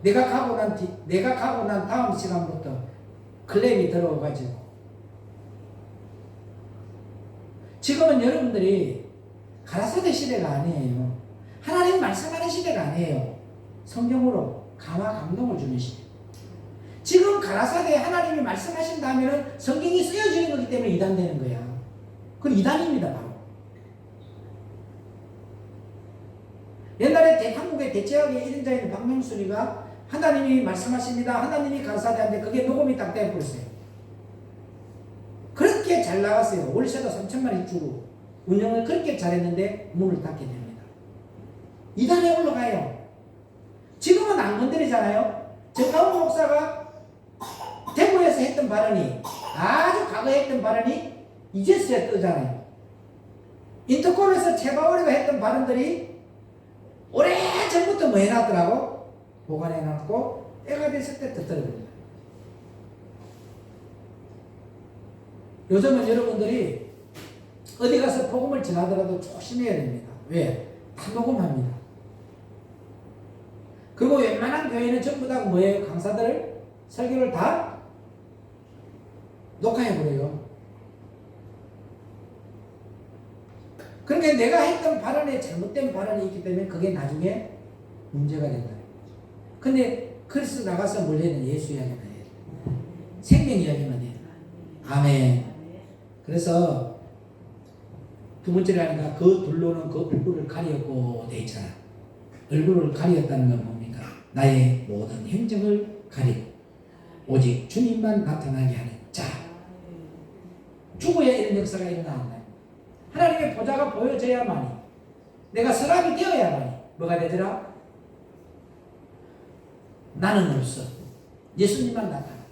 내가 가고 난 다음 시간부터 클레임이 들어와가지고 지금은 여러분들이 가라사대 시대가 아니에요. 하나님 말씀하는 시대가 아니에요. 성경으로 감화 감동을 주는 시대. 지금 가라사대에 하나님이 말씀하신다면 성경이 쓰여지는 거기 때문에 이단되는 거야. 그건 이단입니다 바로. 옛날에 한국의 대체학의 1인자인 박명순이가 하나님이 말씀하십니다. 하나님이 가라사대한테 그게 녹음이 딱 돼버렸어요. 그렇게 잘 나갔어요. 월세도 3,000만 주고 운영을 그렇게 잘했는데 문을 닫게 됩니다. 이단에 올라가요. 지금은 안 건드리잖아요. 정강훈 목사가 대구에서 했던 발언이 아주 과거에 했던 발언이 이제서야 뜨잖아요. 인터콤에서 최바오리가 했던 발언들이 오래전부터 뭐 해놨더라고? 보관해놨고 때가 됐을 때 터뜨려버립니다. 요즘은 여러분들이 어디 가서 복음을 전하더라도 조심해야 됩니다. 왜? 다 녹음합니다. 그리고 웬만한 교회는 전부 다 뭐예요? 강사들 설교를 다 녹화해버려요. 그러니까 내가 했던 발언에 잘못된 발언이 있기 때문에 그게 나중에 문제가 된다. 근데 그래서 나가서 뭘 해야 돼? 예수 이야기만 해야 돼. 생명 이야기만 해. 아멘. 그래서 두 번째로 하니까 그 둘로는 그 얼굴을 가리었고 돼 있잖아. 얼굴을 가리었다는 건 뭡니까? 나의 모든 행적을 가리고 오직 주님만 나타나게 하는 자. 죽어야 이런 역사가 일어난다. 하나님의 보좌가 보여져야만이, 내가 서랍이 되어야만이 뭐가 되더라? 나는 없어. 예수님만 나타나.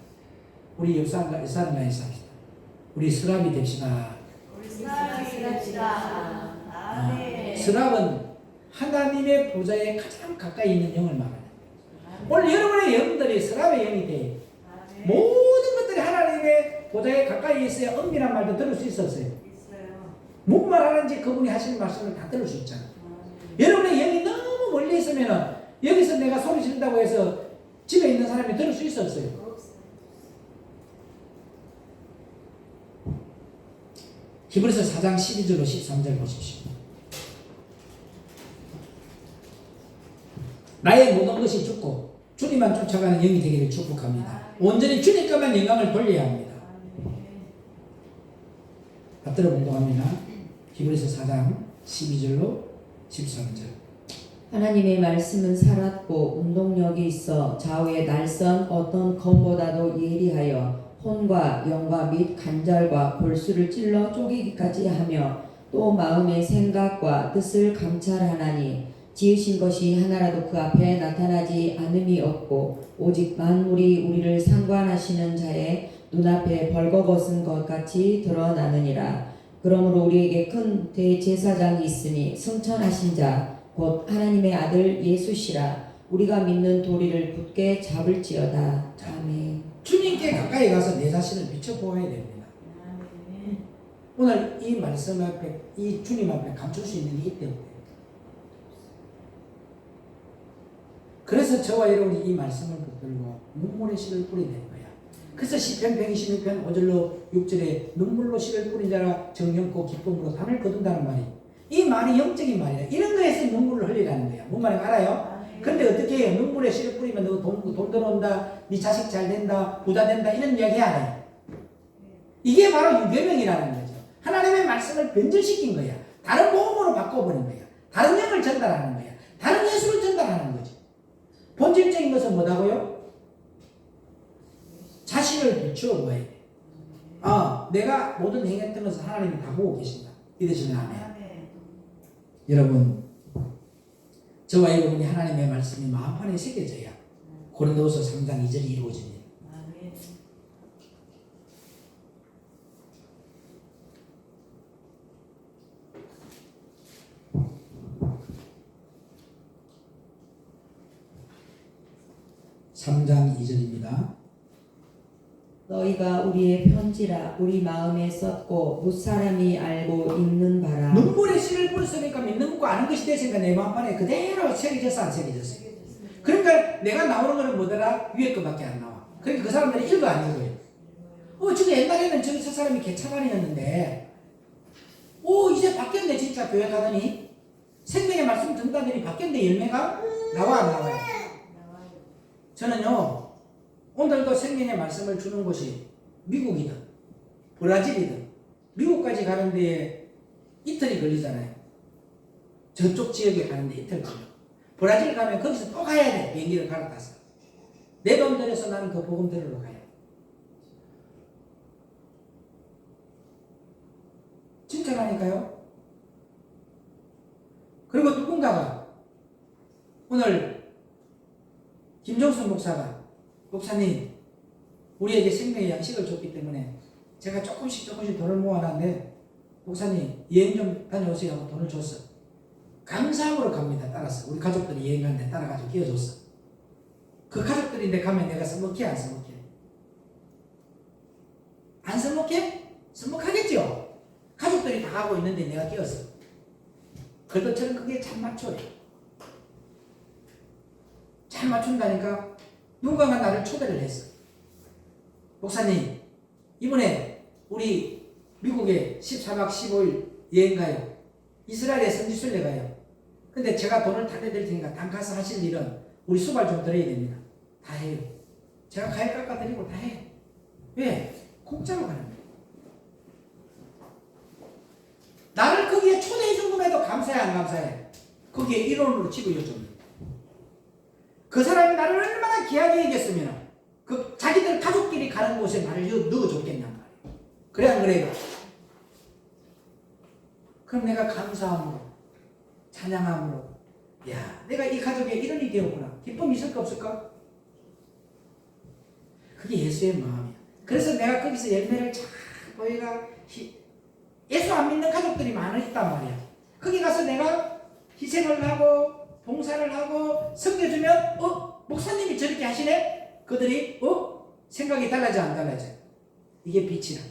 우리 역사가에서 합시다. 우리 서랍이 됩시다. 서랍은 하나님의 보좌에 가장 가까이 있는 영을 말하는 거예요. 오늘 여러분의 영들이 서랍의 영이 돼. 모든 것들이 하나님의 보좌에 가까이 있어야 은밀한 말도 들을 수 있었어요. 무슨 말 하는지 그분이 하시는 말씀을 다 들을 수 있잖아. 여러분의 영이 너무 멀리 있으면 여기서 내가 소리 지른다고 해서 집에 있는 사람이 들을 수 있었어요. 히브리서 4장 12절로 13절 보십시오. 나의 모든 것이 죽고 주님만 쫓아가는 영이 되기를 축복합니다. 온전히 주님께만 영광을 돌려야 합니다. 받들어 공동합니다. 히브리서 4장 12절로 13절. 하나님의 말씀은 살았고 운동력이 있어 좌우의 날선 어떤 검보다도 예리하여 혼과 영과 및 간절과 골수를 찔러 쪼개기까지 하며 또 마음의 생각과 뜻을 감찰하나니 지으신 것이 하나라도 그 앞에 나타나지 않음이 없고 오직 만물이 우리를 상관하시는 자의 눈앞에 벌거벗은 것 같이 드러나느니라. 그러므로 우리에게 큰 대제사장이 있으니 승천하신 자 곧 하나님의 아들 예수시라. 우리가 믿는 도리를 굳게 잡을지어다. 아멘. 주님께 가까이 가서 내 자신을 비춰보아야 됩니다. 오늘 이 말씀 앞에, 이 주님 앞에 감출 수 있는 게 있대요. 그래서 저와 여러분이 이 말씀을 붙들고 눈물의 씨를 뿌리는 거야. 그래서 시편 126편 5절로 6절에 눈물로 씨를 뿌린 자라 정령고 기쁨으로 담을 거둔다는 말이, 이 말이 영적인 말이야. 이런 거에서 눈물을 흘리라는 거야. 뭔 말인지 알아요? 근데 어떻게 해요? 눈물에 씨를 뿌리면 너 돈 들어온다, 네 자식 잘 된다, 부자 된다, 이런 이야기 안 해요. 이게 바로 유계명이라는 거죠. 하나님의 말씀을 변질시킨 거야. 다른 복음으로 바꿔버린 거야. 다른 영을 전달하는 거야. 다른 예수를 전달하는 거지. 본질적인 것은 뭐다고요? 자신을 비추어 보아야 돼. 내가 모든 행했던 것을 하나님이 다 보고 계신다. 믿으시면 아멘. 여러분, 저와 여러분이 하나님의 말씀이 마음판에 새겨져야 고린도서 3장 2절이 이루어집니다. (3장 2절입니다) 너희가 우리의 편지라 우리 마음에 썼고 무사람이 알고 읽는 바라. 눈물의 씨를 뿌렸으니까 믿는 것과 아는 것이 됐으니까 내 마음판에 그대로 새겨졌어, 안 새겨졌어요? 그러니까 내가 나오는 거는 뭐더라? 위에 거밖에 안 나와. 그러니까 그 사람들이 읽어 안 읽어요. 지금 옛날에는 저 사람이 개차반이었는데 이제 바뀌었네. 진짜 교회 가더니 생명의 말씀 듣다더니 바뀌었는데 열매가 나와 안 나와요? 저는요, 오늘도 생명의 말씀을 주는 곳이 미국이든 브라질이든 미국까지 가는데 이틀이 걸리잖아요. 저쪽 지역에 가는데 이틀 걸려. 브라질 가면 거기서 또 가야 돼. 비행기를 갈아타서. 내 돈 들여서 나는 그 복음 들으러 가요. 진짜라니까요. 그리고 누군가가 오늘 김종순 목사가, 목사님, 우리에게 생명의 양식을 줬기 때문에 제가 조금씩 돈을 모아놨는데 목사님 여행 좀 다녀오세요 하고 돈을 줬어. 감사함으로 갑니다. 따라서 우리 가족들이 여행 가는데 따라가지고 끼워줬어. 그 가족들인데 가면 내가 써먹게 안 써먹게? 안 써먹게? 써먹하겠죠. 가족들이 다 다 하고 있는데 내가 끼었어. 그래도 저는 그게 잘 맞춰요. 잘 맞춘다니까 누군가가 나를 초대를 했어. 목사님, 이번에 우리 미국에 14박 15일 여행 가요. 이스라엘에 선지순례 가요. 근데 제가 돈을 다 내드릴 테니까 당 가서 하실 일은 우리 수발 좀 드려야 됩니다. 다 해요. 제가 가입 깎아드리고 다 해요. 왜? 공짜로 가는 거예요. 나를 거기에 초대해 준 것에도 감사해 안 감사해? 거기에 1원으로 집어줬죠. 그 사람이 나를 얼마나 귀하게 여겼으면 그 자기들 가족끼리 가는 곳에 나를 넣어줬겠냔 말이에요. 그래 안 그래요? 그럼 내가 감사함으로 찬양함으로 야 내가 이 가족의 일원이 되었구나. 기쁨이 있을까 없을까? 그게 예수의 마음이야. 그래서 내가 거기서 열매를 잘 보이가 예수 안 믿는 가족들이 많이 있단 말이야. 거기 가서 내가 희생을 하고 봉사를 하고 섬겨주면 목사님이 저렇게 하시네? 그들이 생각이 달라져 안 달라져? 이게 빛이라.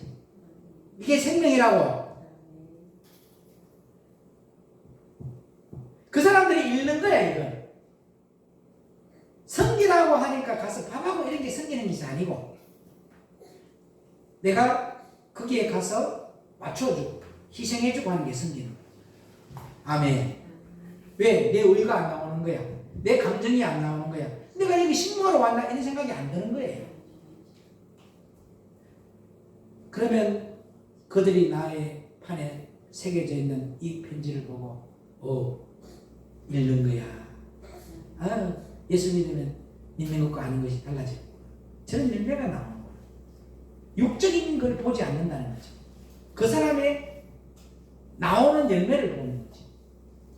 이게 생명이라고. 그 사람들이 읽는 거야 이건. 섬기라고 하니까 가서 밥하고 이런 게 섬기는 것이 아니고 내가 거기에 가서 맞춰주고 희생해주고 하는 게 섬기는 거야. 아멘. 왜? 내 의가 안 나오는 거야. 내 감정이 안 나오는 거야. 내가 여기 식모하러 왔나 이런 생각이 안 드는 거예요. 그러면 그들이 나의 판에 새겨져 있는 이 편지를 보고 읽는 거야. 예수 믿으면 믿는 것과 아닌 것이 달라져. 저런 열매가 나오는 거야. 육적인 걸 보지 않는다는 거죠. 그 사람의 나오는 열매를 보는 거지.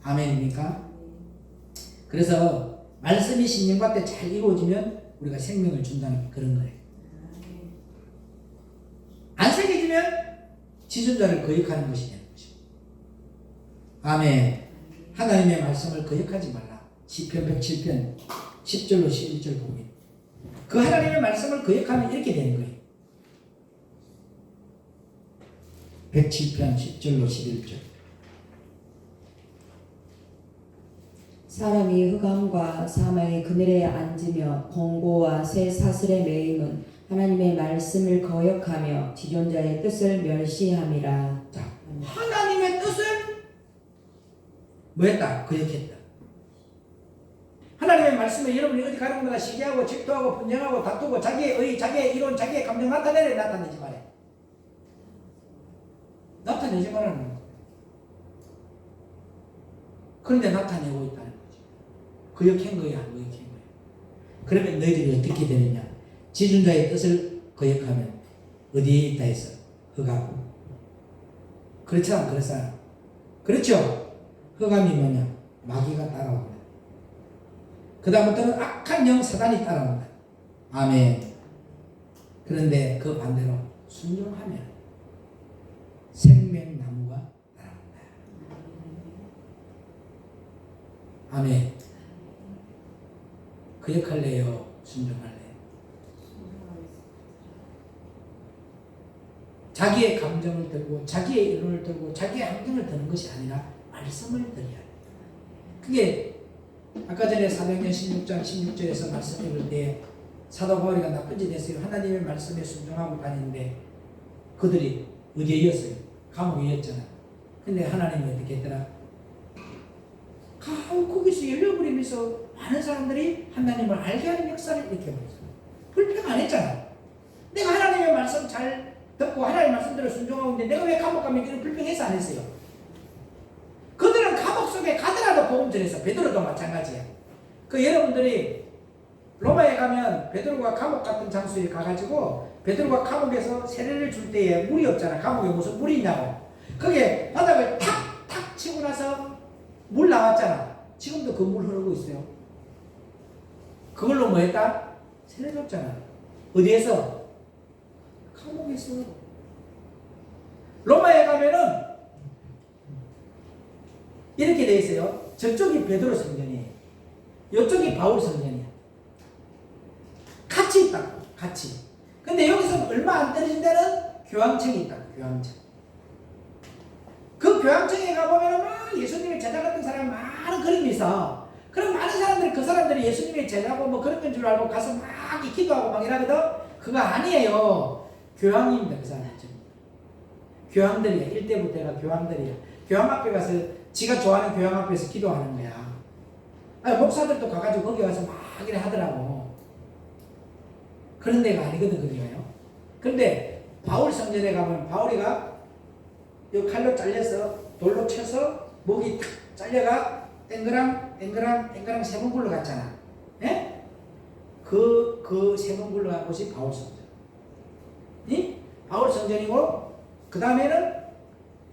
아멘입니까? 그래서 말씀이 신령받되 잘 이루어지면 우리가 생명을 준다는 그런 거예요. 안 새겨지면 지존자를 거역하는 것이 되는 거죠. 아멘. 하나님의 말씀을 거역하지 말라. 시편 107편 10절로 11절 보면 그 하나님의 말씀을 거역하면 이렇게 되는 거예요. 107편 10절로 11절 사람이 흑암과 사망의 그늘에 앉으며 공고와 새 사슬에 매임은 하나님의 말씀을 거역하며 지존자의 뜻을 멸시함이라. 자, 하나님의 뜻을 뭐했다? 거역했다. 하나님의 말씀에 여러분이 어디 가는 곳마다 시기하고 질투하고 분쟁하고 다투고 자기의 의, 자기의 이론, 자기의 감정 나타내지 말아요. 나타내지 말라는 거예요. 그런데 나타내고 있다는 거죠. 거역한 거야, 안 거역한 거야. 그러면 너희들이 어떻게 되느냐? 지존자의 뜻을 거역하면 어디에 있다 해서 흑암. 그렇지 않아? 그렇잖아. 그렇죠? 흑암이 뭐냐? 마귀가 따라온다. 그 다음부터는 악한 영 사단이 따라온다. 아멘. 그런데 그 반대로 순종하면 생명나무가 따라온다. 아멘. 거역할래요? 순종할래요? 자기의 감정을 들고 자기의 이론을 들고 자기의 함정을 드는 것이 아니라 말씀을 드려야 돼. 그게 아까 전에 사도행전 16장 16절에서 말씀 읽을 때 사도 바울이가 나쁜 짓 했어요. 하나님의 말씀에 순종하고 다니는데 그들이 어디에였어요? 감옥이었잖아. 근데 하나님이 어떻게 했더라? 거기서 열려버리면서 많은 사람들이 하나님을 알게 하는 역사를 일으켜버렸어요. 불평 안 했잖아. 내가 하나님의 말씀 잘 듣고 하나님의 말씀대로 순종하고 있는데 내가 왜 감옥 가면 이런 불평해서 안 했어요? 그들은 감옥 속에 가더라도 복음 전했어. 베드로도 마찬가지야. 그 여러분들이 로마에 가면 베드로가 감옥 같은 장소에 가가지고 베드로가 감옥에서 세례를 줄 때에 물이 없잖아. 감옥에 무슨 물이 있냐고. 거기에 바닥을 탁탁 치고 나서 물 나왔잖아. 지금도 그 물 흐르고 있어요. 그걸로 뭐 했다? 세례 줬잖아. 어디에서? 감옥에서. 로마에 가면은 이렇게 돼 있어요. 저쪽이 베드로 성전이에요. 이쪽이 바울 성전이에요. 같이 있다고. 같이. 근데 여기서 얼마 안 떨어진 데는 교황청이 있다고. 교황청. 그 교황청에 가보면 막 예수님의 제자 같은 사람 많은 그림이 있어. 그럼 많은 사람들이 그 사람들이 예수님의 제자고 뭐 그런 건 줄 알고 가서 막 기도하고 막 이러거든. 그거 아니에요. 교황입니다. 그 사람들. 교황들이야. 1대부터가 교황들이야. 교황 앞에 가서 지가 좋아하는 교황 앞에서 기도하는 거야. 아니, 목사들도 가가지고 거기 가서 막 이래 하더라고. 그런 데가 아니거든, 거기가요. 그런데 바울 성전에 가면 바울이가 이 칼로 잘려서 돌로 쳐서 목이 탁 잘려가 땡그랑 세 번 굴러갔잖아. 예? 그 세 번 굴러간 곳이 바울 성전. 이? 바울 성전이고, 그 다음에는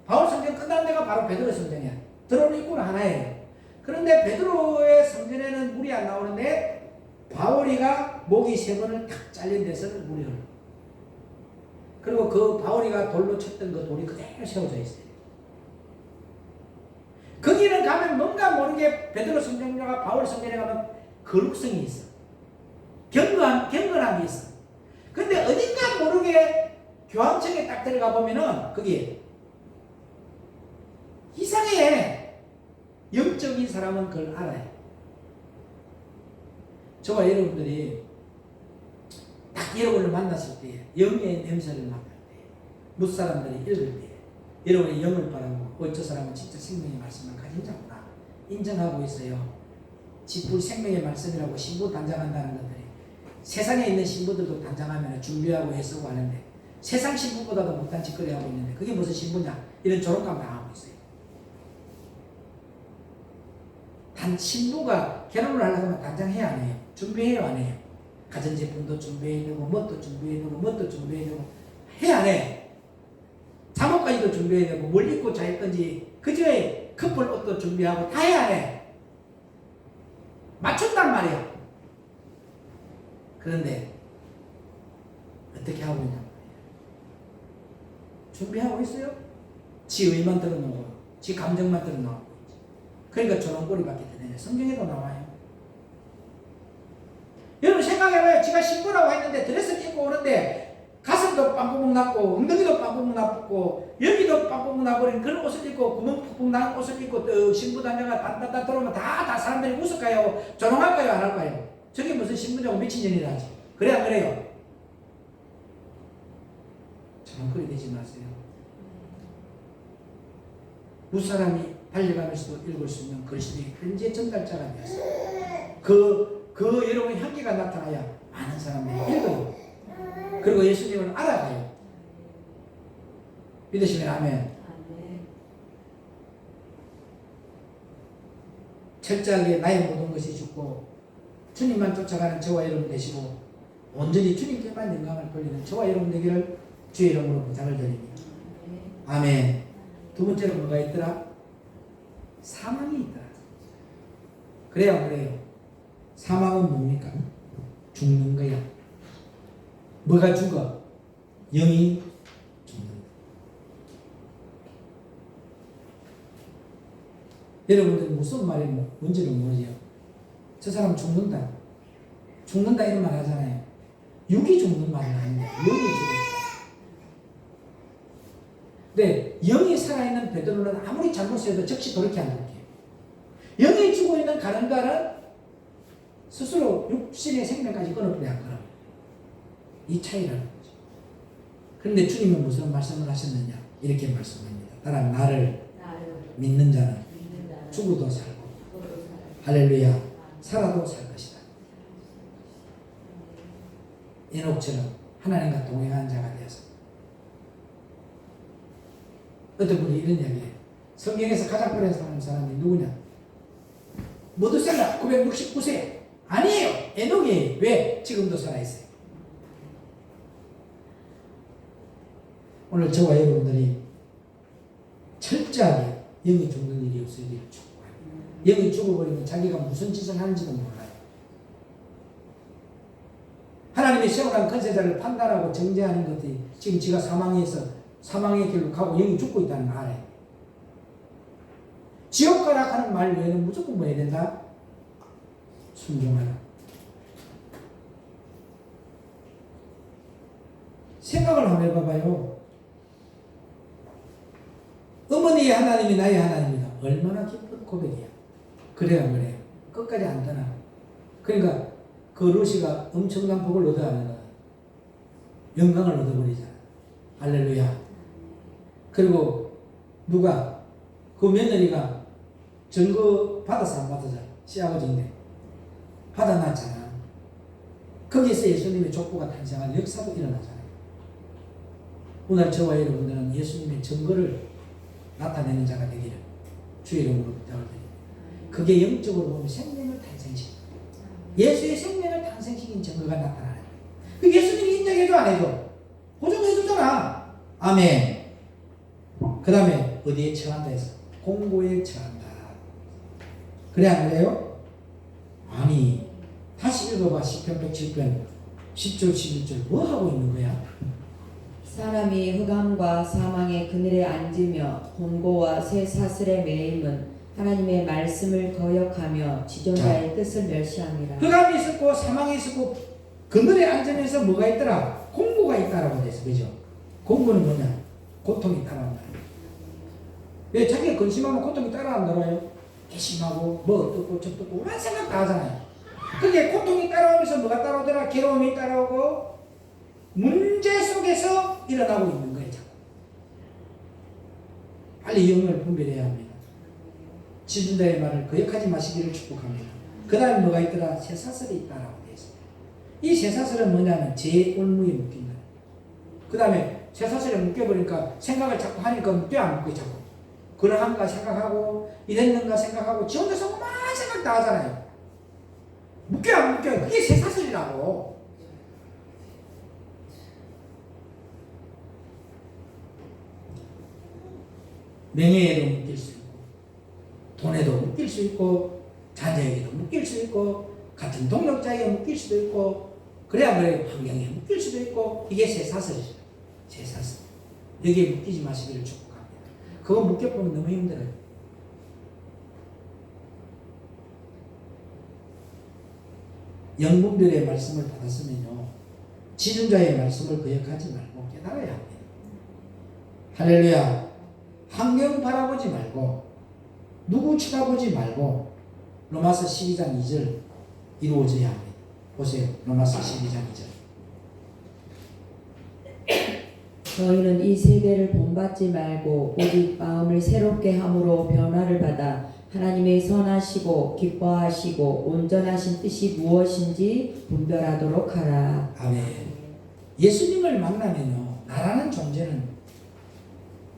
바울 성전 끝난 데가 바로 베드로 성전이야. 들어오는 입구는 하나예요. 그런데 베드로의 성전에는 물이 안 나오는데 바울이가 목이 세 번을 탁 잘린 데서는 물이 흘러. 그리고 그 바울이가 돌로 쳤던 그 돌이 그대로 세워져 있어요. 거기는 가면 뭔가 모르게 베드로 성전과 바울 성전에 가면 거룩성이 있어. 경건함이 있어. 근데 어딘가 모르게 교황청에 딱 들어가 보면은 거기에 이상해. 영적인 사람은 그걸 알아요. 저와 여러분들이 딱 여러분을 만났을 때, 영의 냄새를 맡을 때, 무사람들이 읽을 때, 여러분의 영을 바라고, 저 사람은 진짜 생명의 말씀을 가진 자구나 인정하고 있어요. 지풀 생명의 말씀이라고 신부 단장한다는 것들이 세상에 있는 신부들도 단장하면 준비하고 애쓰고 하는데 세상 신부보다도 못한 짓거리 하고 있는데 그게 무슨 신부냐? 이런 조롱감 당하고 있어요. 단 신부가 결혼을 하려면 단장해야 안 해요. 준비해요, 안 해요? 가전제품도 준비해야 되고, 뭣도 준비해야 되고, 뭣도 준비해야 되고, 해야 안 해? 잠옷까지도 준비해야 되고, 뭘 입고 잘 건지, 그저에 커플 옷도 준비하고, 다 해야 해. 맞춘단 말이야. 그런데, 어떻게 하고 있냐? 준비하고 있어요? 지 의만 들어놓고, 지 감정만 들어놓고. 그러니까 조롱거리밖에 되네. 성경에도 나와요. 여러분 생각해봐요. 지가 신부라고 했는데 드레스를 입고 오는데 가슴도 빵꾸멍 났고 엉덩이도 빵꾸멍 났고 여기도 빵꾸멍 나버린 그런 옷을 입고 구멍 푹푹 난 옷을 입고 신부 단장가 단단단 들어오면 다 사람들이 웃을까요? 조롱할까요? 안 할까요? 저게 무슨 신부냐고 미친년이라 하지. 그래 안 그래요? 조롱거리 되지 마세요. 무사람이 달려가면서도 읽을 수 있는 그리스도의 현재 전달자가 되었어요. 그 여러분의 향기가 나타나야 많은 사람들이 읽어요. 그리고 예수님을 알아가요. 믿으시면 아멘. 철저하게 나의 모든 것이 죽고 주님만 쫓아가는 저와 여러분 되시고 온전히 주님께만 영광을 돌리는 저와 여러분 되기를 주의 이름으로 부탁을 드립니다. 아멘. 두 번째로 뭐가 있더라? 사망이 있더라. 그래요, 그래요. 사망은 뭡니까? 죽는 거야. 뭐가 죽어? 영이 죽는다. 여러분들 무슨 말이 뭔지를 모르죠. 저 사람 죽는다. 죽는다 이런 말 하잖아요. 육이 죽는 말은 아닌데 영이 죽는다. 근데 영이 살아있는 베드로는 아무리 잘못해도 즉시 돌이켜 안 돌이켜요. 영이 죽어있는 가룟가는 스스로 육신의 생명까지 끊어버려야 끊어. 이 차이라는 거죠. 그런데 주님은 무슨 말씀을 하셨느냐? 이렇게 말씀합니다. 따라 나를 믿는 자는 죽어도 살고 할렐루야 살아도 살 것이다. 에녹처럼 하나님과 동행한 자가 되어서 어떤 분이 이런 이야기해요. 성경에서 가장 오래 사는 사람이 누구냐? 모두셀라 969세 아니에요. 에녹이에요. 왜? 지금도 살아있어요. 오늘 저와 여러분들이 철저하게 영이 죽는 일이 없으기를 축복합니다. 영이 죽어버리면 자기가 무슨 짓을 하는지도 몰라요. 하나님의 시험한 권세자를 판단하고 정죄하는 것들이 지금 지가 사망의 길로 가고 영이 죽고 있다는 걸 알아요. 지옥 가라 하는 말 외에는 무조건 뭐 해야 된다? 순종하라. 생각을 한번 해봐봐요. 어머니의 하나님이 나의 하나님이다. 얼마나 기쁜 고백이야. 그래야 그래요. 끝까지 안 떠나. 그러니까 그 루시가 엄청난 복을 얻어가는 영광을 얻어버리잖아. 할렐루야. 그리고 누가 그 며느리가 증거 받아서 안 받았잖아. 시아버지인데 받아놨잖아. 거기서 예수님의 족보가 탄생한 역사도 일어나잖아요. 오늘 저와 여러분들은 예수님의 증거를 나타내는 자가 되기를 주의 이름으로 부탁드립니다. 그게 영적으로 보면 생명을 탄생시킵니다. 예수의 생명을 탄생시킨 증거가 나타나는 거예요. 그 예수님이 인정해줘 안 해줘? 보증해주잖아. 아멘. 그 다음에 어디에 처한다 해서 공고에 처한다. 그래 안 그래요? 아니 다시 읽어봐. 시편 107편 10절 11절 뭐 하고 있는 거야? 사람이 흑암과 사망의 그늘에 앉으며 곤고와 새 사슬에 매임은 하나님의 말씀을 거역하며 지존자의 뜻을 멸시함이라. 흑암이 있었고 사망이 있었고 그늘에 앉으면서 뭐가 있더라? 공고가 있다라고 돼서 그죠? 공고는 뭐냐? 고통이 따라온다. 왜 자기가 근심하면 고통이 따라온다고요? 개심하고 뭐 어떻고 저떻고 오만 생각 다 하잖아요. 그게 고통이 따라오면서 뭐가 따라오더라? 괴로움이 따라오고 문제 속에서 일어나고 있는 거예요. 자꾸. 빨리 영을 분별해야 합니다. 지존자의 말을 거역하지 마시기를 축복합니다. 그 다음에 뭐가 있더라? 쇠사슬이 있다라고 되어 있습니다. 이 쇠사슬은 뭐냐면 제 올무에 묶인다. 그 다음에 쇠사슬에 묶여버리니까 생각을 자꾸 하니까 묶여 안 묶여 자꾸. 그러한가 생각하고 이랬는가 생각하고 지 혼자서 그만 생각 다 하잖아요. 묶여 안 묶여? 그게 쇠사슬이라고. 명예에도 묶일 수 있고 돈에도 묶일 수 있고 자녀에게도 묶일 수 있고 같은 동력자에게 묶일 수도 있고 그래야 그래 환경에 묶일 수도 있고 이게 쇠사슬이죠. 쇠사슬. 여기에 묶이지 마시기를 축복합니다. 그거 묶여보면 너무 힘들어요. 영분별의 말씀을 받았으면요 지존자의 말씀을 거역하지 말고 깨달아야 합니다. 할렐루야. 환경 바라보지 말고 누구 쳐다보지 말고 로마서 12장 2절 이루어져야 합니다. 보세요. 로마서 12장 2절. 너희는 이 세대를 본받지 말고 오직 마음을 새롭게 함으로 변화를 받아 하나님의 선하시고 기뻐하시고 온전하신 뜻이 무엇인지 분별하도록 하라. 아멘. 예수님을 만나면요 나라는 존재는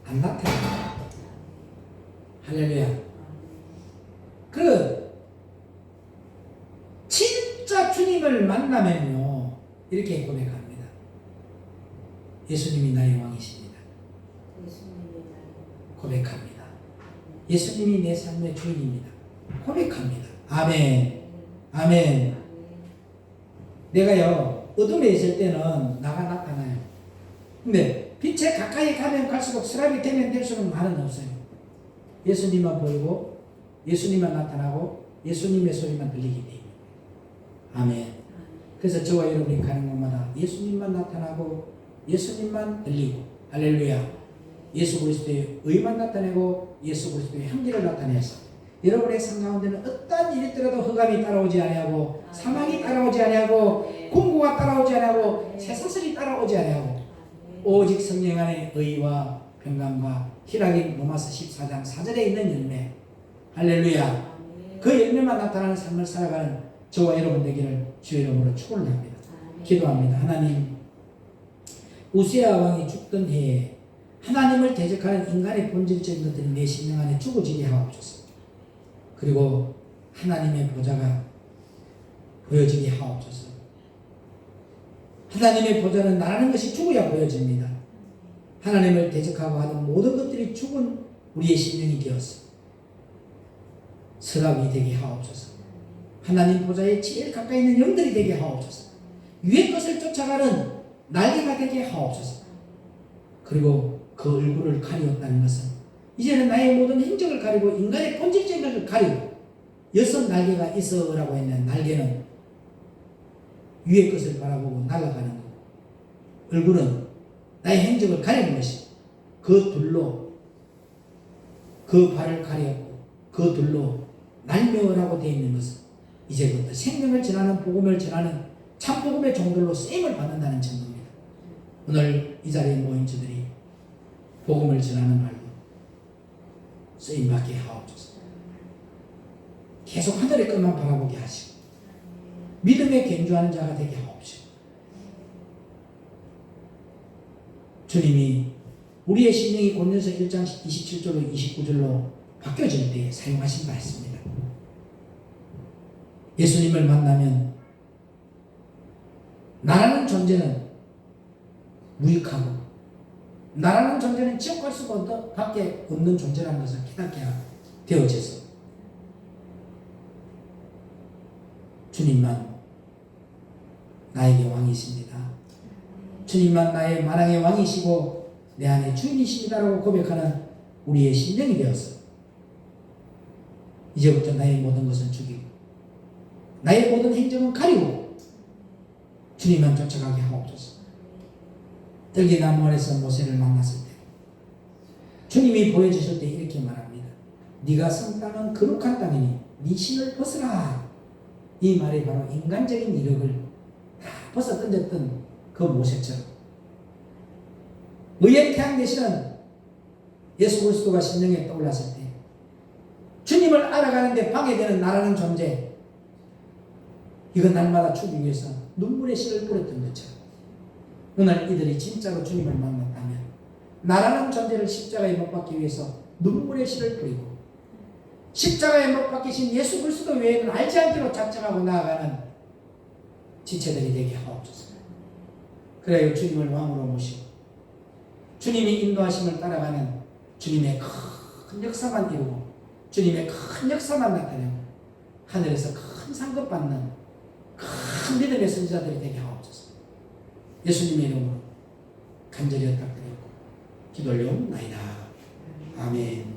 안 나타납니다. 할렐루야. 진짜 주님을 만나면요 이렇게 고백합니다. 예수님이 나의 왕이십니다. 고백합니다. 예수님이 내 삶의 주인입니다. 고백합니다. 아멘. 아멘. 내가요 어둠에 있을 때는 나가 나타나요. 근데 빛에 가까이 가면 갈수록 사람이 되면 될수록 말은 없어요. 예수님만 보이고 예수님만 나타나고 예수님의 소리만 들리기 때문에. 아멘. 그래서 저와 여러분이 가는 곳마다 예수님만 나타나고 예수님만 들리고 할렐루야. 예수 그리스도의 의만 나타내고 예수 그리스도의 향기를 나타내서 여러분의 삶 가운데는 어떠한 일이 있더라도 흑암이 따라오지 아니하고 사망이 따라오지 아니하고 공고가 따라오지 아니하고 쇠사슬이 따라오지 아니하고 오직 성령 안에 의와 평강과 희락인 로마서 14장 4절에 있는 열매 할렐루야. 그 열매만 나타나는 삶을 살아가는 저와 여러분 되기를 주의 이름으로 축원을 합니다. 기도합니다. 하나님 우시야 왕이 죽던 해에 하나님을 대적하는 인간의 본질적인 것들이 내 심령 안에 죽어지게 하옵소서. 그리고 하나님의 보좌가 보여지게 하옵소서. 하나님의 보좌는 나라는 것이 죽어야 보여집니다. 하나님을 대적하고 하는 모든 것들이 죽은 우리의 심령이 되었어. 서랍이 되게 하옵소서. 하나님 보좌에 제일 가까이 있는 영들이 되게 하옵소서. 위의 것을 쫓아가는 날개가 되게 하옵소서. 그리고 그 얼굴을 가리웠다는 것은 이제는 나의 모든 행적을 가리고 인간의 본질적인 것을 가리고 여섯 날개가 있어라고 했는 날개는 위의 것을 바라보고 날아가는 것, 얼굴은 나의 행적을 가리는 것이 그 둘로 그 발을 가렸고 그 둘로 날며라고 되어 있는 것은 이제부터 생명을 전하는 복음을 전하는 참복음의 종들로 쓰임을 받는다는 증거입니다. 오늘 이 자리에 모인 저들이 복음을 전하는 말로 쓰임받게 하옵소서. 계속 하늘의 끝만 바라보게 하시고 믿음에 견주하는 자가 되게 하옵시고 주님이 우리의 심령이 고린도서 1장 27절로 29절로 바뀌어질 때 사용하신 말씀입니다. 예수님을 만나면 나라는 존재는 무익하고 나라는 존재는 지옥 갈 수가 밖에 없는 존재라는 것을 깨닫게 되어져서 주님만 나에게 왕이십니다. 주님만 나의 만왕의 왕이시고 내 안에 주인이십니다라고 고백하는 우리의 심령이 되어서 이제부터 나의 모든 것은 죽이고 나의 모든 행정은 가리고 주님만 쫓아가게 하옵소서. 들기나무 아래서 모세를 만났을 때 주님이 보여주실 때 이렇게 말합니다. 네가 선 땅은 거룩한 땅이니 네 신을 벗으라. 이 말이 바로 인간적인 이력을 다 벗어 던졌던 그 모세처럼 의의 태양 되시는 예수 그리스도가 심령에 떠올랐을 때 주님을 알아가는데 방해되는 나라는 존재, 이건 날마다 죽이기 위해서 눈물의 씨를 뿌렸던 것처럼 오늘 이들이 진짜로 주님을 만났다면 나라는 존재를 십자가에 못 박기 위해서 눈물의 씨를 뿌리고 십자가에 못 박히신 예수 그리스도 외에는 알지 않기로 작정하고 나아가는 지체들이 되게 하옵소서. 그래야 주님을 왕으로 모시고 주님이 인도하심을 따라가는 주님의 큰 역사만 이루고 주님의 큰 역사만 나타내고 하늘에서 큰 상급 받는 큰 믿음의 선지자들이 되게 하옵소서. 예수님의 이름으로 간절히 부탁드리고 기도 올려옵나이다. 아멘.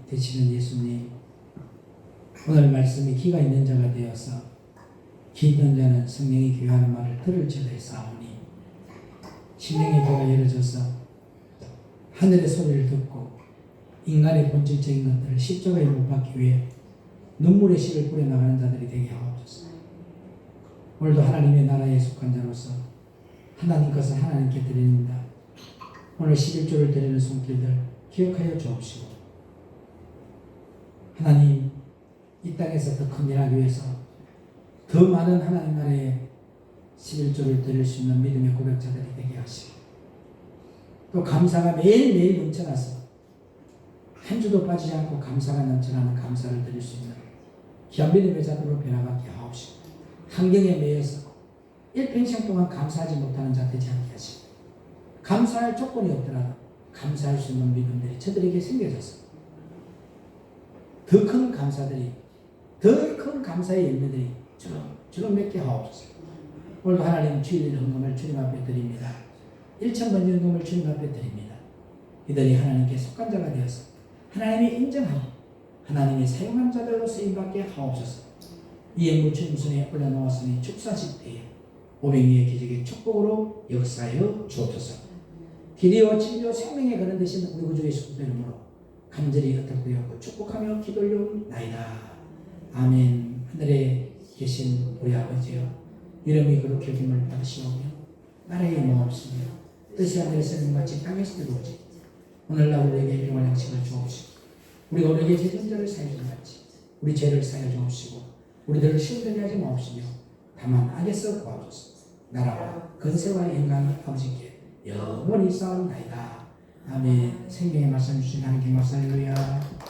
되시는 예수님, 오늘 말씀이 기가 있는 자가 되어서 기 있는 자는 성령이 교회하는 말을 들을 자가 있사오니 심령의 귀가 열어져서 하늘의 소리를 듣고 인간의 본질적인 것들을 십자가에 못 박기 위해 눈물의 씨를 뿌려나가는 자들이 되게 하옵소서. 오늘도 하나님의 나라에 속한 자로서 하나님 것을 하나님께 드립니다. 오늘 11조를 드리는 손길들 기억하여 주옵시고, 하나님 이 땅에서 더 큰 일하기 위해서 더 많은 하나님 나라에 11조를 드릴 수 있는 믿음의 고백자들이 되게 하시고, 또 감사가 매일매일 넘쳐나서 한 주도 빠지지 않고 감사가 넘쳐나는 감사를 드릴 수 있는 귀한 믿음의 자들로 변화받게 하옵시고, 환경에 매여서 일평생 동안 감사하지 못하는 자 되지 않게 하시고, 감사할 조건이 없더라도 감사할 수 있는 믿음들이 저들에게 생겨져서 더 큰 감사들이, 더 큰 감사의 열매들이 주름 맺게 하옵소서. 오늘도 하나님 주일 헌금을 주님 앞에 드립니다. 1,000번 헌금을 주님 앞에 드립니다. 이들이 하나님께 속한 자가 되어서 하나님이 인정하고 하나님이 사용한 자들로 쓰임받게 하옵소서. 이에 무추님 손에 올려놓았으니 축사식 때에 500리의 기적의 축복으로 역사하여 주옵소서. 길이요 진리요 생명의 그런 되신 우리 구주 예수 그리스도의 이름으로 간절히 흩어뜨렸고 축복하며 기도올리옵나이다. 아멘. 하늘에 계신 우리 아버지여, 이름이 거룩히 여김을 받으시오며 나라의 임하옵시며 뜻이 하늘에서 이루어진 땅에서 이루어지. 오늘날 우리에게 일용할 양식을 주옵시고, 우리가 우리에게 죄진 자를 사하여 준 같이 우리 죄를 사하여 주옵시고, 우리들을 시험되게 하지 마옵시며 다만 악에서 구하옵소서. 나라와 근세와 영광이 아버지께 영원히 쌓옵나이다. 아멘. 생명의 말씀 주신 하나님께 감사. 할렐루야.